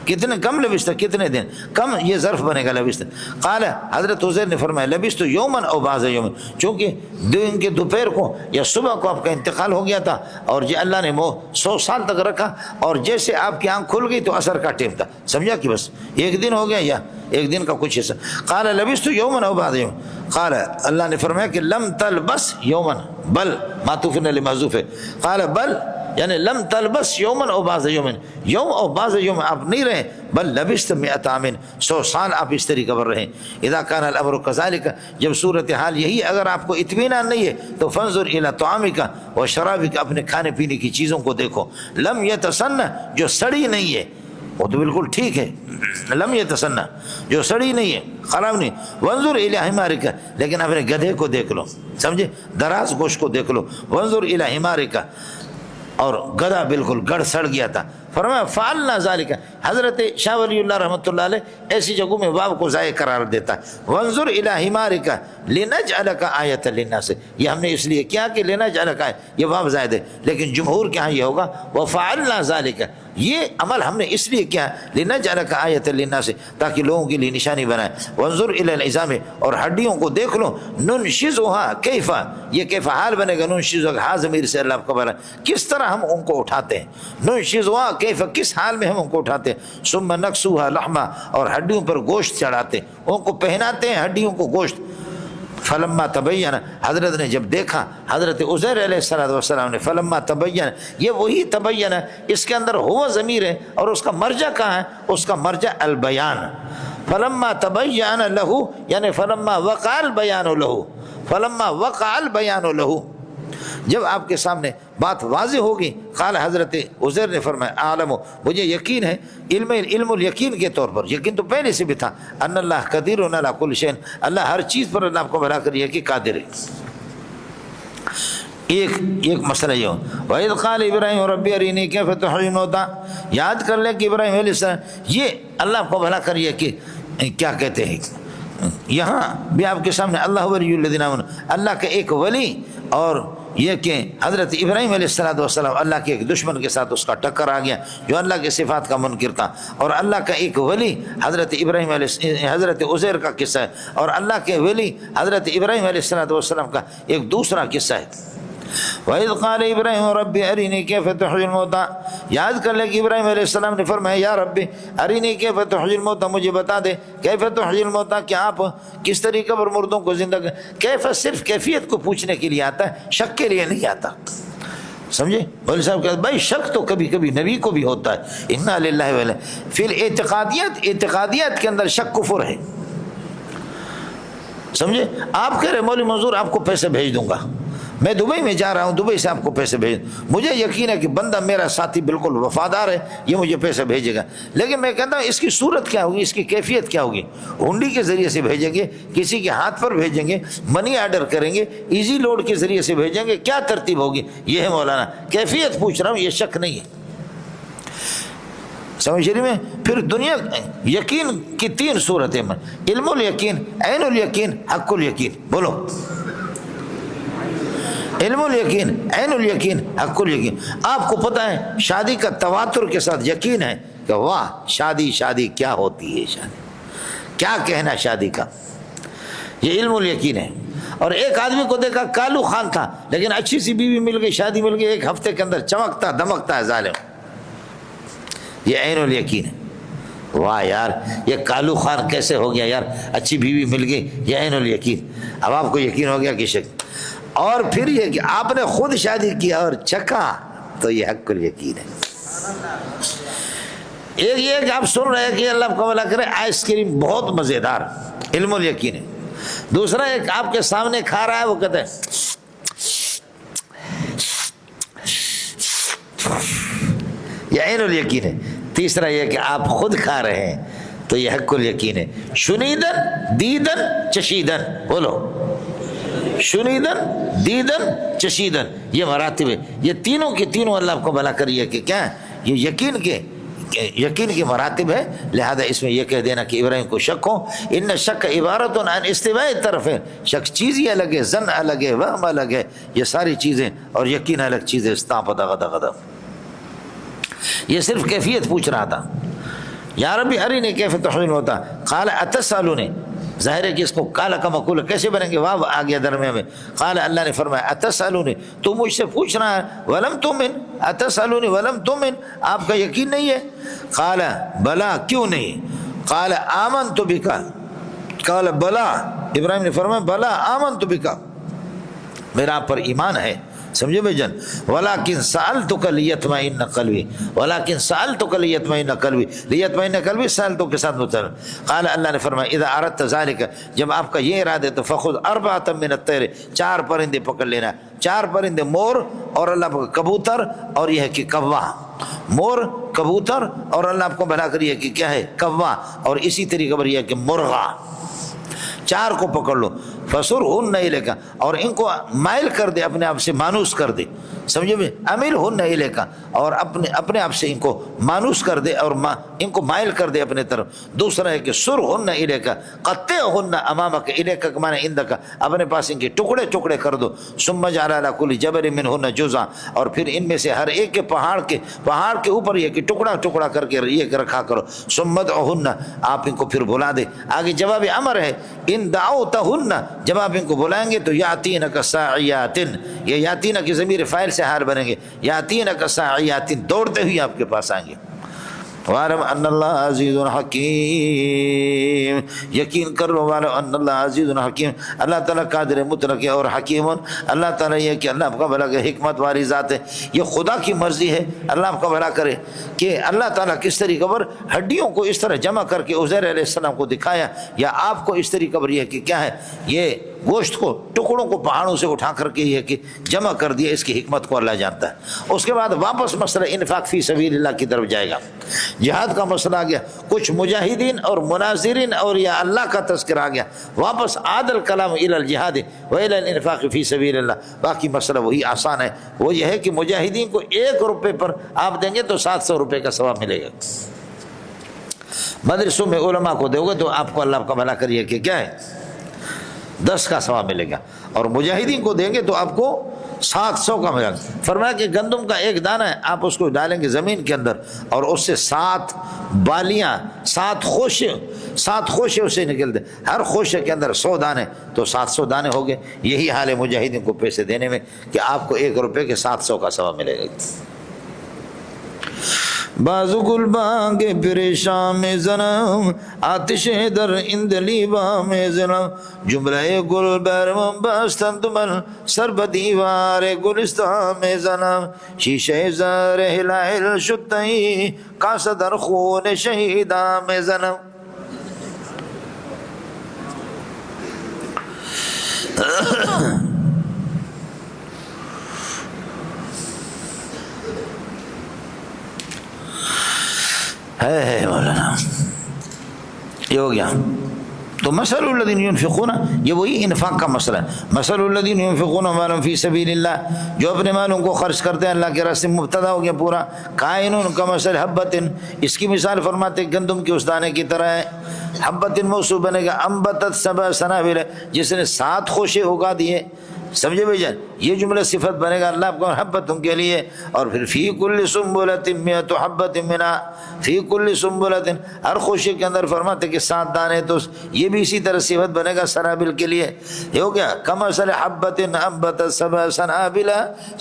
کتنے، کم لبثت، کتنے دن، کم یہ ظرف بنے گا لبثت۔ قال، حضرت عزیر نے فرمایا لبثت یوما او بعض یوم، چونکہ دن کے دوپہر کو یا صبح کو آپ کا انتقال ہو گیا تھا، اور یہ اللہ نے 100 سال تک رکھا، اور جیسے آپ کی آنکھ کھل گئی تو عصر کا ٹائم تھا، سمجھا کہ بس 1 دن ہو گیا یا 1 دن کا کچھ حصہ۔ قال لبثت یوما او بعض یوم، قال، اللہ نے فرمایا کہ لم تلبس یوما، بل معطوف علی محذوف ہے، قال بل یعنی لم تلبس یومن او بعض یومن، یوم او بعض یوم آپ نہیں رہے، بل لبثت 100 عام، 100 سال آپ اس طریقے پر رہیں۔ اذا کان الامر کذالک، جب صورتحال یہی اگر آپ کو اطمینان نہیں ہے تو فانظر الی طعامک و شرابک، اپنے کھانے پینے کی چیزوں کو دیکھو، لم یتسنہ، جو سڑی نہیں ہے، وہ تو بالکل ٹھیک ہے، لم یتسنہ جو سڑی نہیں ہے، خراب نہیں۔ وانظر الی حمارک، لیکن اپنے گدھے کو دیکھ لو، سمجھے، دراز گوشت کو دیکھ لو، وانظر الی حمارک، اور گدھا بالکل گڑ سڑ گیا تھا۔ فرمایا فعلنا ذالک، حضرت شاہ ولی اللہ رحمۃ اللہ علیہ ایسی جگہوں میں واو کو ضائع قرار دیتا ہے۔ وانظر الی حمارک لنجعلک آیۃ للناس، یہ ہم نے اس لیے کیا کہ لنجعلک، یہ واو زائد ہے، لیکن جمہور کے ہاں یہ ہوگا وفعلنا ذالک، یہ عمل ہم نے اس لیے کیا لنجعلک آیۃ للناس، تاکہ لوگوں کے لیے نشانی بنائے۔ وانظر الی العظام، اور ہڈیوں کو دیکھ لو، ننشزھا کیف، یہ کیف حال بنے گا، ننشزھا ہا ضمیر سے اللہ کا بنا، کس طرح ہم ان کو اٹھاتے ہیں، ننشزھا کیف، کس حال میں ہم ان کو اٹھاتے ہیں، ثم نکسوھا لحما، اور ہڈیوں پر گوشت چڑھاتے، ان کو پہناتے ہیں ہڈیوں کو گوشت۔ فلما تبین، حضرت نے جب دیکھا، حضرت عزیر علیہ السلام نے، فلما تبین، یہ وہی تبین ہے، اس کے اندر ہوا ضمیر ہے، اور اس کا مرجع کہاں ہے، اس کا مرجع البیان۔ فلما تبین لہ، یعنی فلما وقع البیان لہ، فلما وقع البیان لہ، جب آپ کے سامنے بات واضح ہوگی، قال حضرت عزیر نے فرمایا عالم، مجھے یقین ہے، علم الیقین کے طور پر، یقین تو پہلے سے بھی تھا، ان اللہ قدیر علی کل شیء، اللہ ہر چیز پر اللہ آپ کو بھلا کریے کہ قادر ہے۔ ایک مسئلہ یہ ہو، وَإِذْ قَالَ إِبْرَاهِيمُ رَبِّ أَرِنِي كَيْفَ تُحْيِي الْمَوْتَىٰ، یاد کر لیں کہ ابراہیم علیہ السلام، یہ اللہ کو بھلا کریے کہ کیا کہتے ہیں، یہاں بھی آپ کے سامنے اللہ ولی الذین آمنوا، اللہ کا ایک ولی، اور یہ کہ حضرت ابراہیم علیہ السلام اللہ کے ایک دشمن کے ساتھ اس کا ٹکر آ گیا جو اللہ کے صفات کا منکر تھا، اور اللہ کا ایک ولی حضرت ابراہیم حضرت عزیر کا قصہ ہے، اور اللہ کے ولی حضرت ابراہیم علیہ السلام کا ایک دوسرا قصہ ہے۔ وَإِذْ قَالَ إِبْرَاهِيمُ رَبِّ أَرِنِي كَيْفَ تُحْيِي الْمَوْتَىٰ، یاد کر لیں کہ ابراہیم علیہ السلام نے فرمایا یا رب ارینی کیف تحیی الموتیٰ، مجھے بتا دے کیف تحیی الموتیٰ، کہ آپ کس طریقے پر مردوں کو زندہ کریں۔ کیف صرف کیفیت کو پوچھنے کے لیے آتا ہے، شک کے لیے نہیں آتا، سمجھے؟ مولوی صاحب کہتے ہیں بھائی شک تو کبھی کبھی نبی کو بھی ہوتا ہے، انا للہ و انا، پھر اعتقادیات کے اندر شک کفر ہے، سمجھے؟ آپ کہہ رہے مولوی منظور آپ کو پیسے بھیج دوں گا، میں دبئی میں جا رہا ہوں، دبئی سے آپ کو پیسے بھیج، مجھے یقین ہے کہ بندہ میرا ساتھی بالکل وفادار ہے، یہ مجھے پیسے بھیجے گا، لیکن میں کہتا ہوں اس کی صورت کیا ہوگی، اس کی کیفیت کیا ہوگی؟ ہنڈی کے ذریعے سے بھیجیں گے، کسی کے ہاتھ پر بھیجیں گے، منی آرڈر کریں گے، ایزی لوڈ کے ذریعے سے بھیجیں گے، کیا ترتیب ہوگی؟ یہ ہے مولانا، کیفیت پوچھ رہا ہوں، یہ شک نہیں ہے، سمجھ رہی میں؟ پھر دنیا یقین کی تین صورتیں، علم الیقین، عین الیقین، حق الیقین، بولو علم الیقین، عین الیقین، حق الیقین۔ آپ کو پتہ ہے شادی کا تواتر کے ساتھ یقین ہے کہ واہ شادی کیا ہوتی ہے، شادی کیا کہنا شادی کا، یہ علم الیقین ہے۔ اور ایک آدمی کو دیکھا کالو خان تھا لیکن اچھی سی بیوی مل گئی، شادی مل گئی، ایک ہفتے کے اندر چمکتا دمکتا ہے ظالم، یہ عین الیقین ہے۔ واہ یار یہ کالو خان کیسے ہو گیا یار، اچھی بیوی مل گئی، یہ عین الیقین۔ اب آپ کو یقین ہو گیا کہ شک، اور پھر یہ کہ آپ نے خود شادی کیا اور چکا، تو یہ حق الیقین ہے۔ ایک یہ کہ آپ سن رہے ہیں کہ اللہ کو بھلا کرے آئس کریم بہت مزیدار، علم الیقین ہے۔ دوسرا ایک آپ کے سامنے کھا رہا ہے، وہ کہتے ہیں یہ عین الیقین ہے۔ تیسرا یہ کہ آپ خود کھا رہے ہیں تو یہ حق الیقین ہے۔ شنیدن دیدن چشیدن، بولو شنیدن دیدن چشیدن، یہ مراتب ہے، یہ تینوں کے تینوں اللہ آپ کو بھلا کریے کہ کیا ہے، یہ یقین کے مراتب ہے۔ لہذا اس میں یہ کہہ دینا کہ ابراہیم کو شک ہو، ان شک عبارت عن استواء طرف ہے، شک چیز ہی الگ ہے، ظن الگ ہے، وہم الگ ہے، یہ ساری چیزیں، اور یقین الگ چیز ہے۔ استعپد غدا یہ صرف کیفیت پوچھ رہا تھا، یا ربی ارینی کیف تحیی الموتیٰ، قال اتسألونی، ظاہر ہے کہ اس کو کالا کا مقول کیسے بنیں گے، واو آ گیا درمیان میں۔ قال اللہ نے فرمایا اتسألونی، تو مجھ سے پوچھ رہا ہے، ولم تؤمن، اتسألونی ولم تؤمن، آپ کا یقین نہیں ہے؟ قال بلا، کیوں نہیں؟ قال آمنت بک، قال بلا، ابراہیم نے فرمایا بلا آمنت بک، میرا آپ پر ایمان ہے، سمجھے بھائی جان، ولیکن سألتک لیطمئن قلبی، ولیکن سألتک لیطمئن قلبی، لیطمئن قلبی سألتک کے ساتھ متعلق۔ قال اللہ نے فرمایا اذا اردت ذلک، جب آپ کا یہ ارادہ تو فخذ اربعۃ من الطیر، 4 پرندے پکڑ لینا، 4 پرندے، مور اور اللہ کا کبوتر، اور یہ ہے کہ کوا، مور کبوتر، اور اللہ آپ کو بنا کر یہ کہ کیا ہے کوا، اور اسی طریقے پر یہ کہ مرغا، 4 کو پکڑ لو، فسرہن الیک، اور ان کو مائل کر دے، اپنے آپ سے مانوس کر دے، سمجھے میں، امیلہن الیک، اور اپنے آپ سے ان کو مانوس کر دے اور ان کو مائل کر دے اپنے طرف۔ دوسرا ہے کہ سرہن الیک، قطعہن امامک، الیک کا معنی عندک، اپنے پاس ان کے ٹکڑے ٹکڑے کر دو، ثم اجعل علی کل جبل منہن جزءا، اور پھر ان میں سے ہر ایک کے پہاڑ کے اوپر یہ کہ ٹکڑا ٹکڑا کر کے یہ رکھا کرو، ثم ادعہن، آپ ان کو پھر بلا دے۔ آگے جواب امر ہے، ان دعوتہن، جب آپ ان کو بلائیں گے تو یاتینک ساعیات، یہ یاتینک کی ضمیر فاعل سے حال بنیں گے، یاتینک ساعیات، دوڑتے ہوئے آپ کے پاس آئیں گے۔ وَاعْلَمْ أَنَّ اللَّهَ عَزِيزٌ حَكِيمٌ، یقین کر لو والو ان اللہ عزیز حکیم، اللہ تعالیٰ قادر مطلق ہے اور حکیم، اللہ تعالیٰ یہ کہ اللہ آپ کا بھلا کرے، حکمت والی ذات ہے، یہ خدا کی مرضی ہے، اللہ آپ کا بھلا کرے کہ اللہ تعالیٰ کس طریقے پر ہڈیوں کو اس طرح جمع کر کے عزیر علیہ السلام کو دکھایا، یا آپ کو اس طریقے پر یہ کہ کیا ہے، یہ گوشت کو ٹکڑوں کو پہاڑوں سے اٹھا کر کے یہ کہ جمع کر دیا، اس کی حکمت کو اللہ جانتا ہے۔ اس کے بعد واپس مسئلہ انفاق فی سبیل اللہ کی طرف جائے گا۔ جہاد کا مسئلہ آ گیا، کچھ مجاہدین اور مناظرین اور یا اللہ کا تذکرہ آ گیا، واپس عاد الکلام الی الجہاد و الی الانفاق فی سبیل اللہ۔ باقی مسئلہ وہی آسان ہے، وہ یہ ہے کہ مجاہدین کو 1 روپے پر آپ دیں گے تو 700 روپے کا ثواب ملے گا۔ مدرسوں میں علماء کو دو گے تو آپ کو اللہ کا بھلا کریے کہ کیا ہے 10 کا ثواب ملے گا، اور مجاہدین کو دیں گے تو آپ کو 700 کا ملے گا۔ فرمایا کہ گندم کا ایک دانہ ہے، آپ اس کو ڈالیں گے زمین کے اندر اور اس سے 7 بالیاں 7 خوشے اسے نکلتے، ہر خوشے کے اندر 100 دانے تو 700 دانے ہو گئے۔ یہی حال ہے مجاہدین کو پیسے دینے میں کہ آپ کو 1 روپے کے 700 کا ثواب ملے گا۔ بازو گل بانگ پریشان میں زنم، آتش در اندلیبا میں زنم، جملہ گل برم بستند من سر بدیوار گلستان میں زنم، شیشہ زر ہلائل شتئی کاس در خون شہیدان میں زنم۔ ہے مولانا، یہ ہو گیا۔ تو مثل الذین ينفقون، یہ وہی انفاق کا مسئلہ ہے۔ مثل الذین ينفقون اموالهم فی سبیل اللہ، جو اپنے مالوں کو خرچ کرتے ہیں اللہ کے راستے میں، مبتدا ہو گیا پورا۔ کائن کمثل حبۃ، اس کی مثال فرماتے گندم کے اس دانے کی طرح ہے۔ حبۃ موصوف بنے گا انبتت 7 سنابل، جس نے 7 خوشے اگا دیے۔ سمجھے بھائی جان، یہ جملہ صفت بنے گا اللہ کو حبت کے لیے۔ اور پھر فی کل سنبلۃ 100 حبۃ منها، فی کل سنبلۃ، ہر خوشے کے اندر فرماتے کہ 7 دانے، تو یہ بھی اسی طرح صفت بنے گا سنابل کے لیے۔ یہ ہو گیا کمثل حبۃ انبتت 7 سنابل،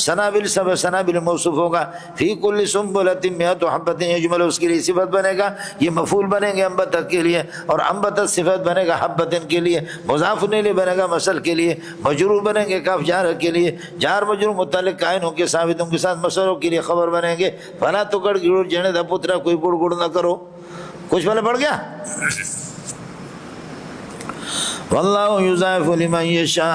سنابل 7 سنابل موصوف ہوگا۔ فی کل سنبلۃ 100 حبۃ، یہ جملہ اس کے لیے صفت بنے گا، یہ مفعول بنے گا انبتت کے لیے، اور انبتت صفت بنے گا حبۃ کے لیے، مضاف الیہ بنے گا مثل کے لیے، مجرور بنیں گے کاف جار کے لیے، جار مجرور متعلق کائنوں کے ثابتوں کے ساتھ مسلوں کے لیے خبر بنیں گے۔ فلا تو گڑ گڑ جنے دا پترا، کوئی گڑ گڑ نہ کرو۔ کچھ پہلے پڑھ گیا۔ واللہ یضاعف لمن یشاء،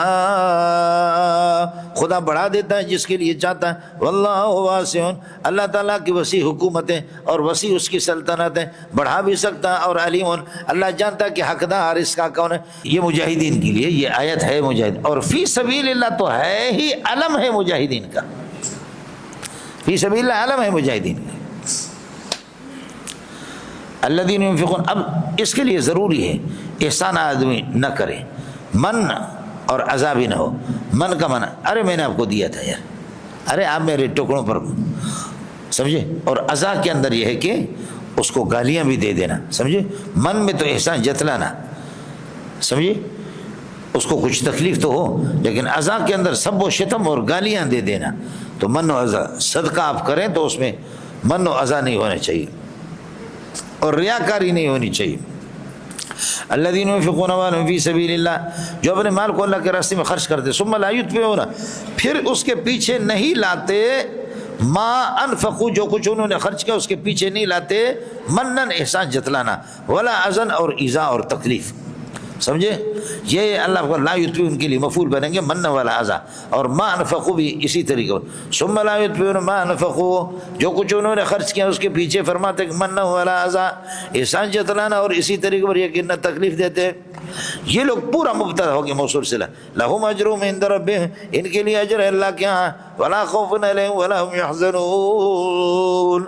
خدا بڑھا دیتا ہے جس کے لیے چاہتا ہے۔ واللہ واسع، اللہ تعالیٰ کی وسیع حکومت ہے اور وسیع اس کی سلطنت ہے، بڑھا بھی سکتا ہے۔ اور علیم، اللہ جانتا ہے کہ حقدار اس کا کون ہے۔ یہ مجاہدین کے لیے یہ آیت ہے مجاہد، اور فی سبیل اللہ تو ہے ہی علم ہے مجاہدین کا، فی سبیل اللہ علم ہے مجاہدین کا۔ الذین ينفقون، اب اس کے لیے ضروری ہے احسان آدمی نہ کرے، من اور عذاب بھی نہ ہو۔ من کا منع، ارے میں نے آپ کو دیا تھا یار، ارے آپ میرے ٹکڑوں پر، سمجھے۔ اور عذا کے اندر یہ ہے کہ اس کو گالیاں بھی دے دینا، سمجھے۔ من میں تو احسان جتلانا، سمجھے، اس کو کچھ تکلیف تو ہو، لیکن عذا کے اندر سب و شتم اور گالیاں دے دینا، تو من و عذا۔ صدقہ آپ کریں تو اس میں من و عذا نہیں ہونا چاہیے اور ریاکاری نہیں ہونی چاہیے۔ الذین ينفقون اموالهم فی سبیل اللہ، جو اپنے مال کو اللہ کے راستے میں خرچ کرتے، ثم لا یتبعون، پھر اس کے پیچھے نہیں لاتے، ما انفقوا، جو کچھ انہوں نے خرچ کیا اس کے پیچھے نہیں لاتے، منن احسان جتلانا، ولا اذن اور ایذا اور تکلیف، سمجھے۔ یہ اللہ کو لا یتبعون کے لیے مفعول بنیں گے من والا اذا، اور ما انفقوا بھی اسی طریقے پر، ثم لا یتبعون ما انفقوا، جو کچھ انہوں نے خرچ کیا اس کے پیچھے فرماتے کہ من والا اذا، احسان جتلانا اور اسی طریقے پر یہ کہ نہ تکلیف دیتے۔ یہ لوگ پورا مبتدا ہو گیا موصول صلہ، لہم اجرهم عند ربهم، ان کے لیے اجر ہے اللہ کے ہاں، ولا خوف علیہم ولا هم يحزنون۔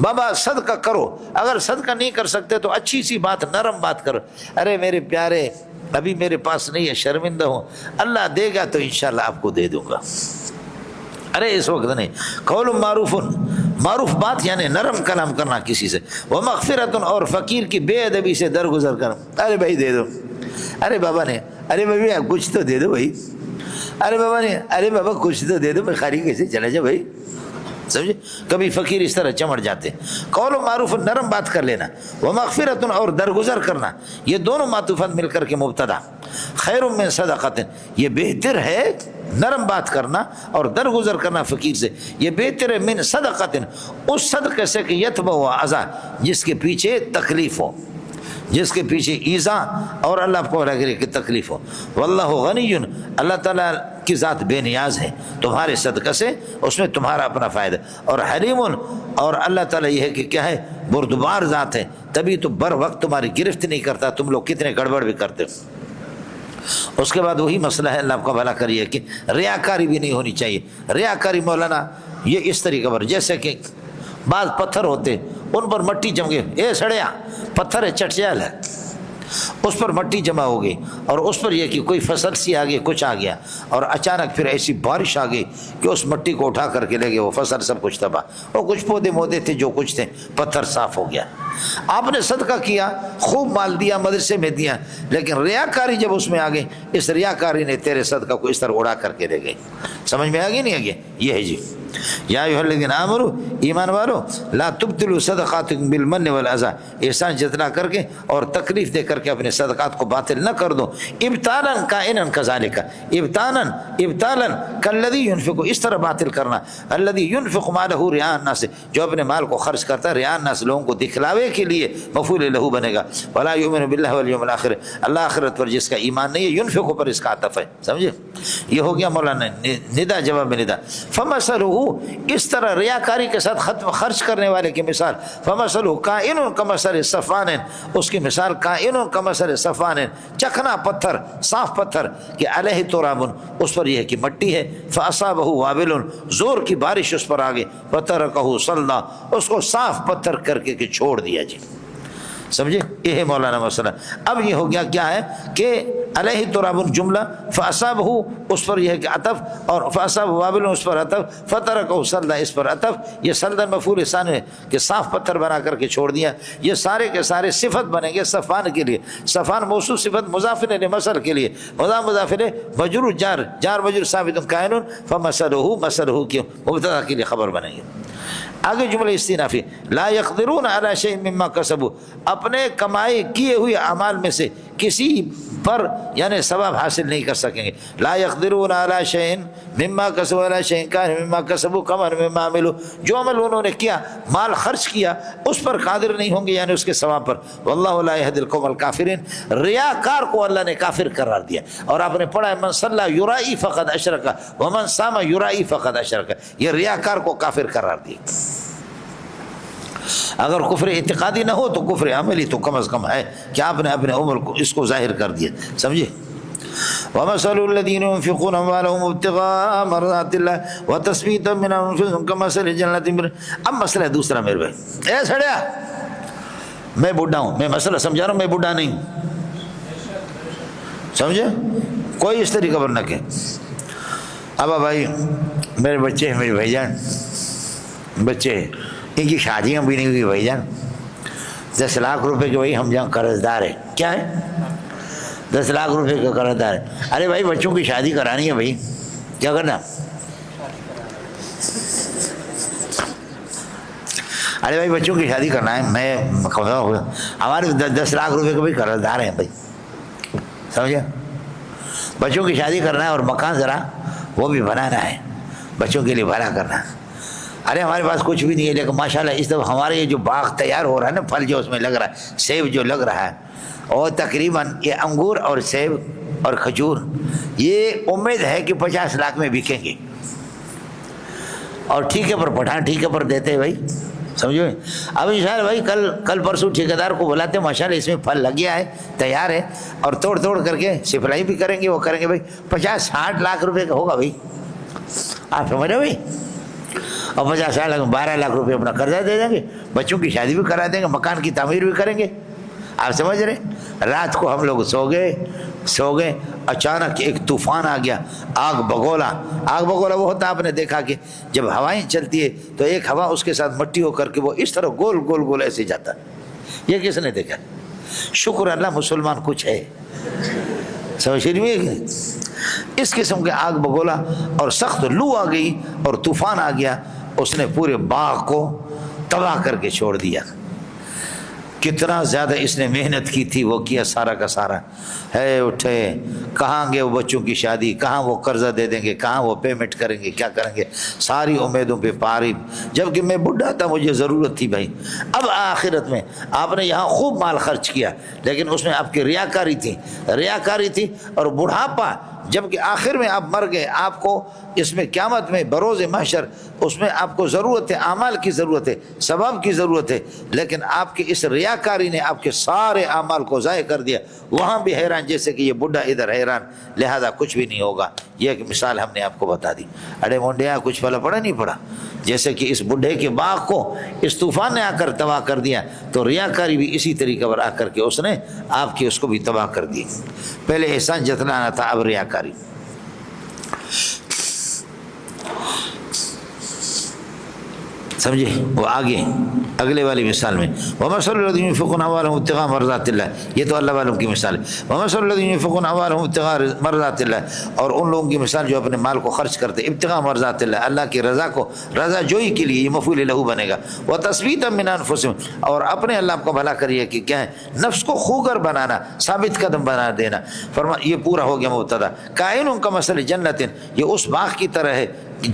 بابا صدقہ کرو، اگر صدقہ نہیں کر سکتے تو اچھی سی بات، نرم بات کرو، ارے میرے پیارے ابھی میرے پاس نہیں ہے، شرمندہ ہوں، اللہ دے گا تو انشاءاللہ آپ کو دے دوں گا، ارے اس وقت نہیں۔ قول معروف، معروف بات یعنی نرم کلام کرنا کسی سے، ومغفرت، اور فقیر کی بے ادبی سے درگزر کرنا، ارے بھائی دے دو، ارے بابا نے، ارے بھائی کچھ تو دے دو بھائی، ارے بابا نے، ارے بابا کچھ تو دے دو، میں خالی کیسے چلا جا بھائی، سمجھے۔ کبھی فقیر اس طرح چمٹ جاتے۔ قول و معروف، نرم بات کر لینا، ومغفرت، اور درگزر کرنا، یہ دونوں معطوفات مل کر کے مبتدا۔ خیر من صدقۃ، یہ بہتر ہے نرم بات کرنا اور درگزر کرنا فقیر سے، یہ بہتر ہے من صدقۃ، اس صدقے سے کہ یتبع اذی، جس کے پیچھے تکلیف ہو، جس کے پیچھے ایذا اور اللہ کو کی تکلیف ہو. واللہ غنی، اللہ تعالیٰ کی ذات بے نیاز ہے تمہارے صدقہ سے، اس میں تمہارا اپنا فائدہ. اور حلیم، اور اللہ تعالیٰ یہ ہے کہ کیا ہے، بردبار ذات ہے، تبھی تو بر وقت تمہاری گرفت نہیں کرتا، تم لوگ کتنے گڑبڑ بھی کرتے. اس کے بعد وہی مسئلہ ہے، اللہ آپ کا بھلا کریے، کہ ریاکاری بھی نہیں ہونی چاہیے. ریاکاری مولانا یہ اس طریقے پر، جیسے کہ بعض پتھر ہوتے ان پر مٹی جم گئی، اے سڑیا پتھر ہے چٹچیل ہے، اس پر مٹی جمع ہو گئی، اور اس پر یہ کہ کوئی فصل سی آ گئی، کچھ آ گیا، اور اچانک پھر ایسی بارش آ گئی کہ اس مٹی کو اٹھا کر کے لے گئے، وہ فصل سب کچھ تباہ، اور کچھ پودے مودے تھے جو کچھ تھے، پتھر صاف ہو گیا. آپ نے صدقہ کیا، خوب مال دیا، مدرسے میں دیا، لیکن ریاکاری جب اس میں آ گئی، اس ریاکاری نے تیرے صدقہ کو اس طرح اڑا کر کے لے گئی. سمجھ میں آ گئی نہیں آ گیا؟ یہ ہے جی. یا ایھا الذین آمنوا، ایمان والو، لا تبطلوا صدقاتکم بالمن والاذی، احسان جتنا کر کے اور تکلیف دے کر کے اپنے صدقات کو باطل نہ کر دو. ابطالا کائنا کذالک، ابطالا کالذی ينفق، اس طرح باطل کرنا، الذی ينفق مالہ رئاء الناس، جو اپنے مال کو خرچ کرتا ہے رئاء الناس، لوگوں کو دکھلاوے کے لیے، مفعول لہ بنے گا. ولا یؤمن باللہ والیوم الآخر، اللہ آخرت پر جس کا ایمان نہیں ہے، ينفق پر اس کا عطف ہے. سمجھے؟ یہ ہو گیا مولانا ندا جواب میں ندا. فمثلہ، اس طرح ریاکاری کے ساتھ خرچ کرنے والے کی مثال، فمثلہ کائن کمثل صفوان، اس کی مثال کائن کمثل صفوان، چکنا پتھر، صاف پتھر، کہ علیہ تراب، اس پر یہ ہے کہ مٹی ہے، فاصابہ وابل، زور کی بارش اس پر آ گئی، فترکہ صلدا، اس کو صاف پتھر کر کے کہ چھوڑ دیا. جی سمجھے؟ یہ ہے مولانا مسئلہ. اب یہ ہو گیا کیا ہے کہ علیہ تراب جملہ، فاصابہ اس پر یہ ہے کہ عطف، اور فاصابہ وابل اس پر عطف، فترکہ صلدا اس پر عطف. یہ صلدا مفعول ثانی ہے کہ صاف پتھر بنا کر کے چھوڑ دیا. یہ سارے کے سارے صفت بنیں گے صفان کے لیے. صفان موصوف صفت مضاف الیہ مثل کے لیے، مضاف الیہ مجرور جار مجرور ثابت قائل، فمثلہ مثلہ کی مبتدا کے لیے خبر بنیں گے. آگے جملہ استئنافی، لا یقدرون علی شیء مما کسبوا، اپنے کمائی کیے ہوئے اعمال میں سے کسی پر یعنی ثواب حاصل نہیں کر سکیں گے. لا یقدرون علی شیء مما کسبوا علی شیء کان مما کسبوا کمن مما عملوا، جو عمل انہوں نے کیا، مال خرچ کیا، اس پر قادر نہیں ہوں گے یعنی اس کے ثواب پر. واللہ لا یہدی القوم الکافرین، ریاکار کو اللہ نے کافر قرار دیا. اور آپ نے پڑھا ہے من صلی یرائی فقد اشرک ومن صام یرائی فقد اشرک، یہ ریاکار کو کافر قرار دیا. اگر کفر اعتقادی نہ ہو تو کفر عملی تو کم از کم ہے کہ آپ نے اپنے عمر کو اس کو ظاہر کر دیا. سمجھے؟ وَمَثَلُ الَّذِينَ يُنْفِقُونَ أَمْوَالَهُمْ ابْتِغَاءَ مَرْضَاتِ اللَّهِ وَتَثْبِيتًا مِنْ أَنفُسِهِمْ كَمَثَلِ جَنَّةٍ. اب مسئلہ دوسرا میرے بھائی، اے سڑیا میں بوڑھا ہوں، میں مسئلہ سمجھا رہا ہوں، میں بوڑھا نہیں ہوں. سمجھے؟ کوئی اس طریقے پر نہ کہ ابا بھائی میرے بچے ہیں، میرے بھائی جان بچے ہیں، ان کی شادیاں بھی نہیں ہوئی بھائی جان، 10 لاکھ روپے کے بھائی ہم جہاں قرض دار ہیں. کیا ہے؟ 10 لاکھ روپے کا قرض دار ہے. ارے بھائی بچوں کی شادی کرانی ہے بھائی، کیا کرنا؟ ارے بھائی بچوں کی شادی کرنا ہے، میں ہمارے 10 لاکھ روپے کے بھائی قرض دار ہیں بھائی. سمجھا؟ بچوں کی شادی کرنا ہے اور مکان ذرا وہ بھی بنانا ہے، بچوں کے لیے بھلا کرنا ہے. ارے ہمارے پاس کچھ بھی نہیں ہے، لیکن ماشاءاللہ اس دفعہ ہمارے یہ جو باغ تیار ہو رہا ہے نا، پھل جو اس میں لگ رہا ہے، سیب جو لگ رہا ہے، اور تقریباً یہ انگور اور سیب اور کھجور، یہ امید ہے کہ 50 لاکھ میں بکیں گے. اور ٹھیکے پر پٹھان ٹھیکے پر دیتے ہیں بھائی. سمجھو؟ اب انشاءاللہ بھائی کل پرسوں ٹھیکیدار کو بلاتے ہیں، ماشاءاللہ اس میں پھل لگ گیا ہے، تیار ہے، اور توڑ کر کے سپلائی بھی کریں گے، وہ کریں گے بھائی. 50-60 لاکھ روپے کا ہوگا بھائی، آپ سمجھ رہے بھائی. اور 50 لاکھ 12 لاکھ روپے اپنا قرضہ دے دیں گے، بچوں کی شادی بھی کرا دیں گے، مکان کی تعمیر بھی کریں گے. آپ سمجھ رہے؟ رات کو ہم لوگ سو گئے، اچانک ایک طوفان آ گیا، آگ بگولا وہ ہوتا آپ نے دیکھا کہ جب ہوائیں چلتی ہے تو ایک ہوا اس کے ساتھ مٹی ہو کر کے وہ اس طرح گول ایسے جاتا. یہ کس نے دیکھا؟ شکر اللہ مسلمان کچھ ہے. سمجھ رہی ہے؟ اس قسم کے آگ بگولا اور سخت لو آ گئی اور طوفان آ گیا، اس نے پورے باغ کو تباہ کر کے چھوڑ دیا. کتنا زیادہ اس نے محنت کی تھی وہ کیا سارا کا سارا ہے، اٹھے کہاں گے وہ بچوں کی شادی، کہاں وہ قرضہ دے دیں گے، کہاں وہ پیمنٹ کریں گے، کیا کریں گے، ساری امیدوں پہ پاری، جبکہ میں بڈھا تھا مجھے ضرورت تھی بھائی۔ اب آخرت میں آپ نے یہاں خوب مال خرچ کیا لیکن اس میں آپ کی ریاکاری تھی اور بڑھاپا، جبکہ آخر میں آپ مر گئے، آپ کو اس میں قیامت میں بروز محشر اس میں آپ کو ضرورت ہے، اعمال کی ضرورت ہے، ثواب کی ضرورت ہے، لیکن آپ کی اس ریاکاری نے آپ کے سارے اعمال کو ضائع کر دیا۔ وہاں بھی حیران جیسے کہ یہ بڈھا ادھر حیران، لہذا کچھ بھی نہیں ہوگا۔ یہ ایک مثال ہم نے آپ کو بتا دی۔ اڑے مونڈیا کچھ پھلا پڑا نہیں پڑا، جیسے کہ اس بڈھے کے باغ کو اس طوفان نے آ کر تباہ کر دیا، تو ریاکاری بھی اسی طریقے پر آ کر کے اس نے آپ کی اس کو بھی تباہ کر دی۔ پہلے احسان جتلانا تھا، اب ریاکاری۔ سمجھے؟ وہ آگے اگلے والی مثال میں وَمَثَلُ الَّذِينَ يُنْفِقُونَ أَمْوَالَهُمْ ابْتِغَاءَ مَرْضَاتِ اللَّهِ، یہ تو اللہ والوں کی مثال ہے۔ وَمَثَلُ الَّذِينَ يُنْفِقُونَ أَمْوَالَهُمْ ابْتِغَاءَ مَرْضَاتِ اللَّهِ، اور ان لوگوں کی مثال جو اپنے مال کو خرچ کرتے ابتغاء مرضات اللہ، اللہ کی رضا کو، رضا جوئی کے لیے، یہ مفعول لہ بنے گا۔ وَتَثْبِيتًا مِنْ أَنفُسِهِمْ، اور اپنے اللہ کو بھلا کریے کہ کیا ہے، نفس کو خوگر بنانا، ثابت قدم بنا دینا۔ یہ پورا ہو گیا مبتدا۔ کائن کا مثل جنت، یہ اس باغ کی طرح ہے،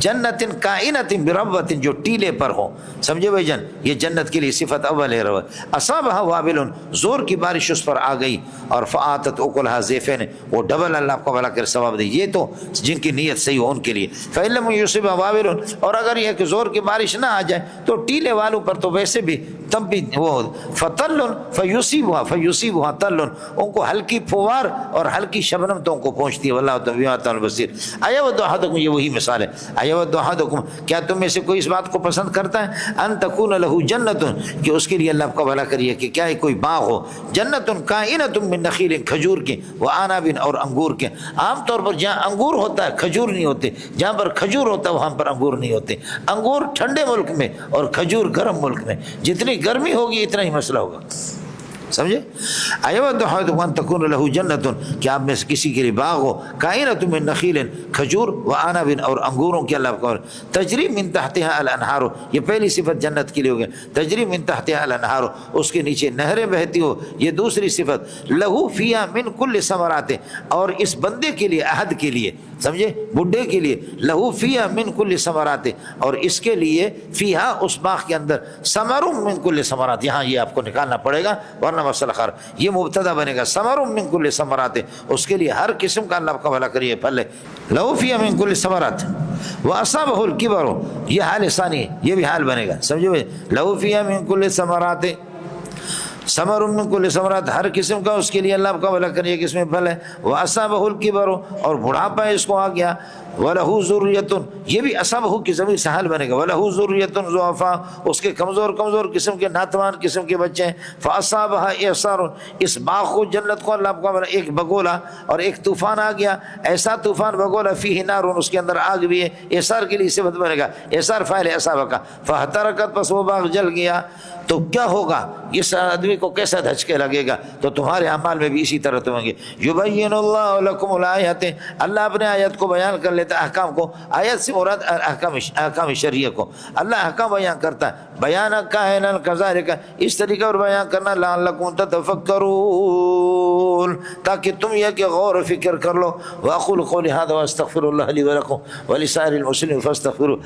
جنت کائنت بربوت، جو ٹیلے پر ہو۔ سمجھے بھائی جان، یہ جنت کے لیے صفت اول ہے۔ اصابها وابل، زور کی بارش اس پر آ گئی، اور فآتت اکلها ضعفین، وہ ڈبل اللہ کو بھلا کر ثواب دے۔ یہ تو جن کی نیت صحیح ہو ان کے لیے۔ فإن لم يصبها وابل، اور اگر یہ کہ زور کی بارش نہ آ جائے تو ٹیلے والوں پر تو ویسے بھی تب بھی وہ فطل فیصیبها طل، ان کو ہلکی پھوار اور ہلکی شبنم تو ان کو پہنچتی ہے۔ واللہ بما تعملون بصیر۔ ایود احدکم، یہ وہی مثال ہے۔ ایود احدکم، کیا تم میں سے کوئی اس بات کو پسند کرتا ہے، ان تکون لہ جنت، کہ اس کے لیے اللہ کا بھلا کریے کہ کیا ہے کوئی باغ ہو، جنت کائنۃ من نخیل، کھجور کے، وعنب، اور انگور کے۔ عام طور پر جہاں انگور ہوتا ہے کھجور نہیں ہوتے، جہاں پر کھجور ہوتا ہے وہاں پر انگور نہیں ہوتے۔ انگور ٹھنڈے ملک میں اور کھجور گرم ملک میں، جتنی گرمی ہوگی اتنا ہی مسئلہ ہوگا۔ سمجھے؟ ایود احدکم ان تکون لہ جنت، کہ آپ میں سے کسی کے لیے باغ ہو، کائنۃ من نخیل، کھجور، وعنب، اور انگوروں کے، اللہ کو تجری من تحتها الانہار، یہ پہلی صفت جنت کے لیے ہو گیا، تجری من تحتها الانہار، اس کے نیچے نہریں بہتی ہو، یہ دوسری صفت۔ لہو فیہا من کل ثمرات، اور اس بندے کے لیے، عہد کے لیے، سمجھے، بڈھے کے لیے، لہو فیہا من کل ثمرات، اور اس کے لیے فیہا، اس باغ کے اندر، ثمر من کل ثمرات، یہاں یہ آپ کو نکالنا پڑے گا ورنہ مسئلہ خار، یہ مبتدا بنے گا، ثمر من کل ثمرات، اس کے لیے ہر قسم کا اللہ کا بھلا کریے پھل ہے۔ لہو فیہا من کل ثمرات واصابہ الکبر، یہ حال ثانی، یہ بھی حال بنے گا۔ سمجھو، لہو فیہا من کل ثمرات، ثمر من کل ثمرات، ہر قسم کا اس کے لیے اللہ کا بھلا کریے کہ اس میں پھل ہے۔ واصابہ الکبر، اور بڑھاپا اس کو آ گیا۔ وَلَهُ ذُرِّيَّةٌ، یہ بھی اصابہ کی ضمیر سے حال بنے گا۔ وَلَهُ ذُرِّيَّةٌ ضُعَفَاء، اس کے کمزور قسم کے، ناتوان قسم کے بچے ہیں۔ فَأَصَابَهَا إِعْصَارٌ، اس باغ کو، جنت کو اللہ کا ایک بگولا اور ایک طوفان آ گیا، ایسا طوفان بگولا، فیہ نار، اس کے اندر آگ بھی ہے۔ اعصار کے لیے صفت بنے گا، اعصار فاعل ہے اصابہ کا۔ فَاحْتَرَقَتْ، پس وہ باغ جل گیا۔ تو کیا ہوگا، اس آدمی کو کیسا دھچکے لگے گا، تو تمہارے اعمال میں بھی اسی طرح تم ہوں گے۔ یبین اللہ لکم الآیات، اللہ اپنے آیت کو بیان کر لیتا ہے، احکام کو، آیت سے مراد احکام شریعہ کو، اللہ احکام بیان کرتا ہے۔ بیان کائنا کذالک، اس طریقے پر بیان کرنا، لعلکم تتفکرون، تاکہ تم یہ کہ غور و فکر کر لو۔ واقول قولی ھذا واستغفر اللہ لی ولکم ولسائر المسلمین فاستغفروہ۔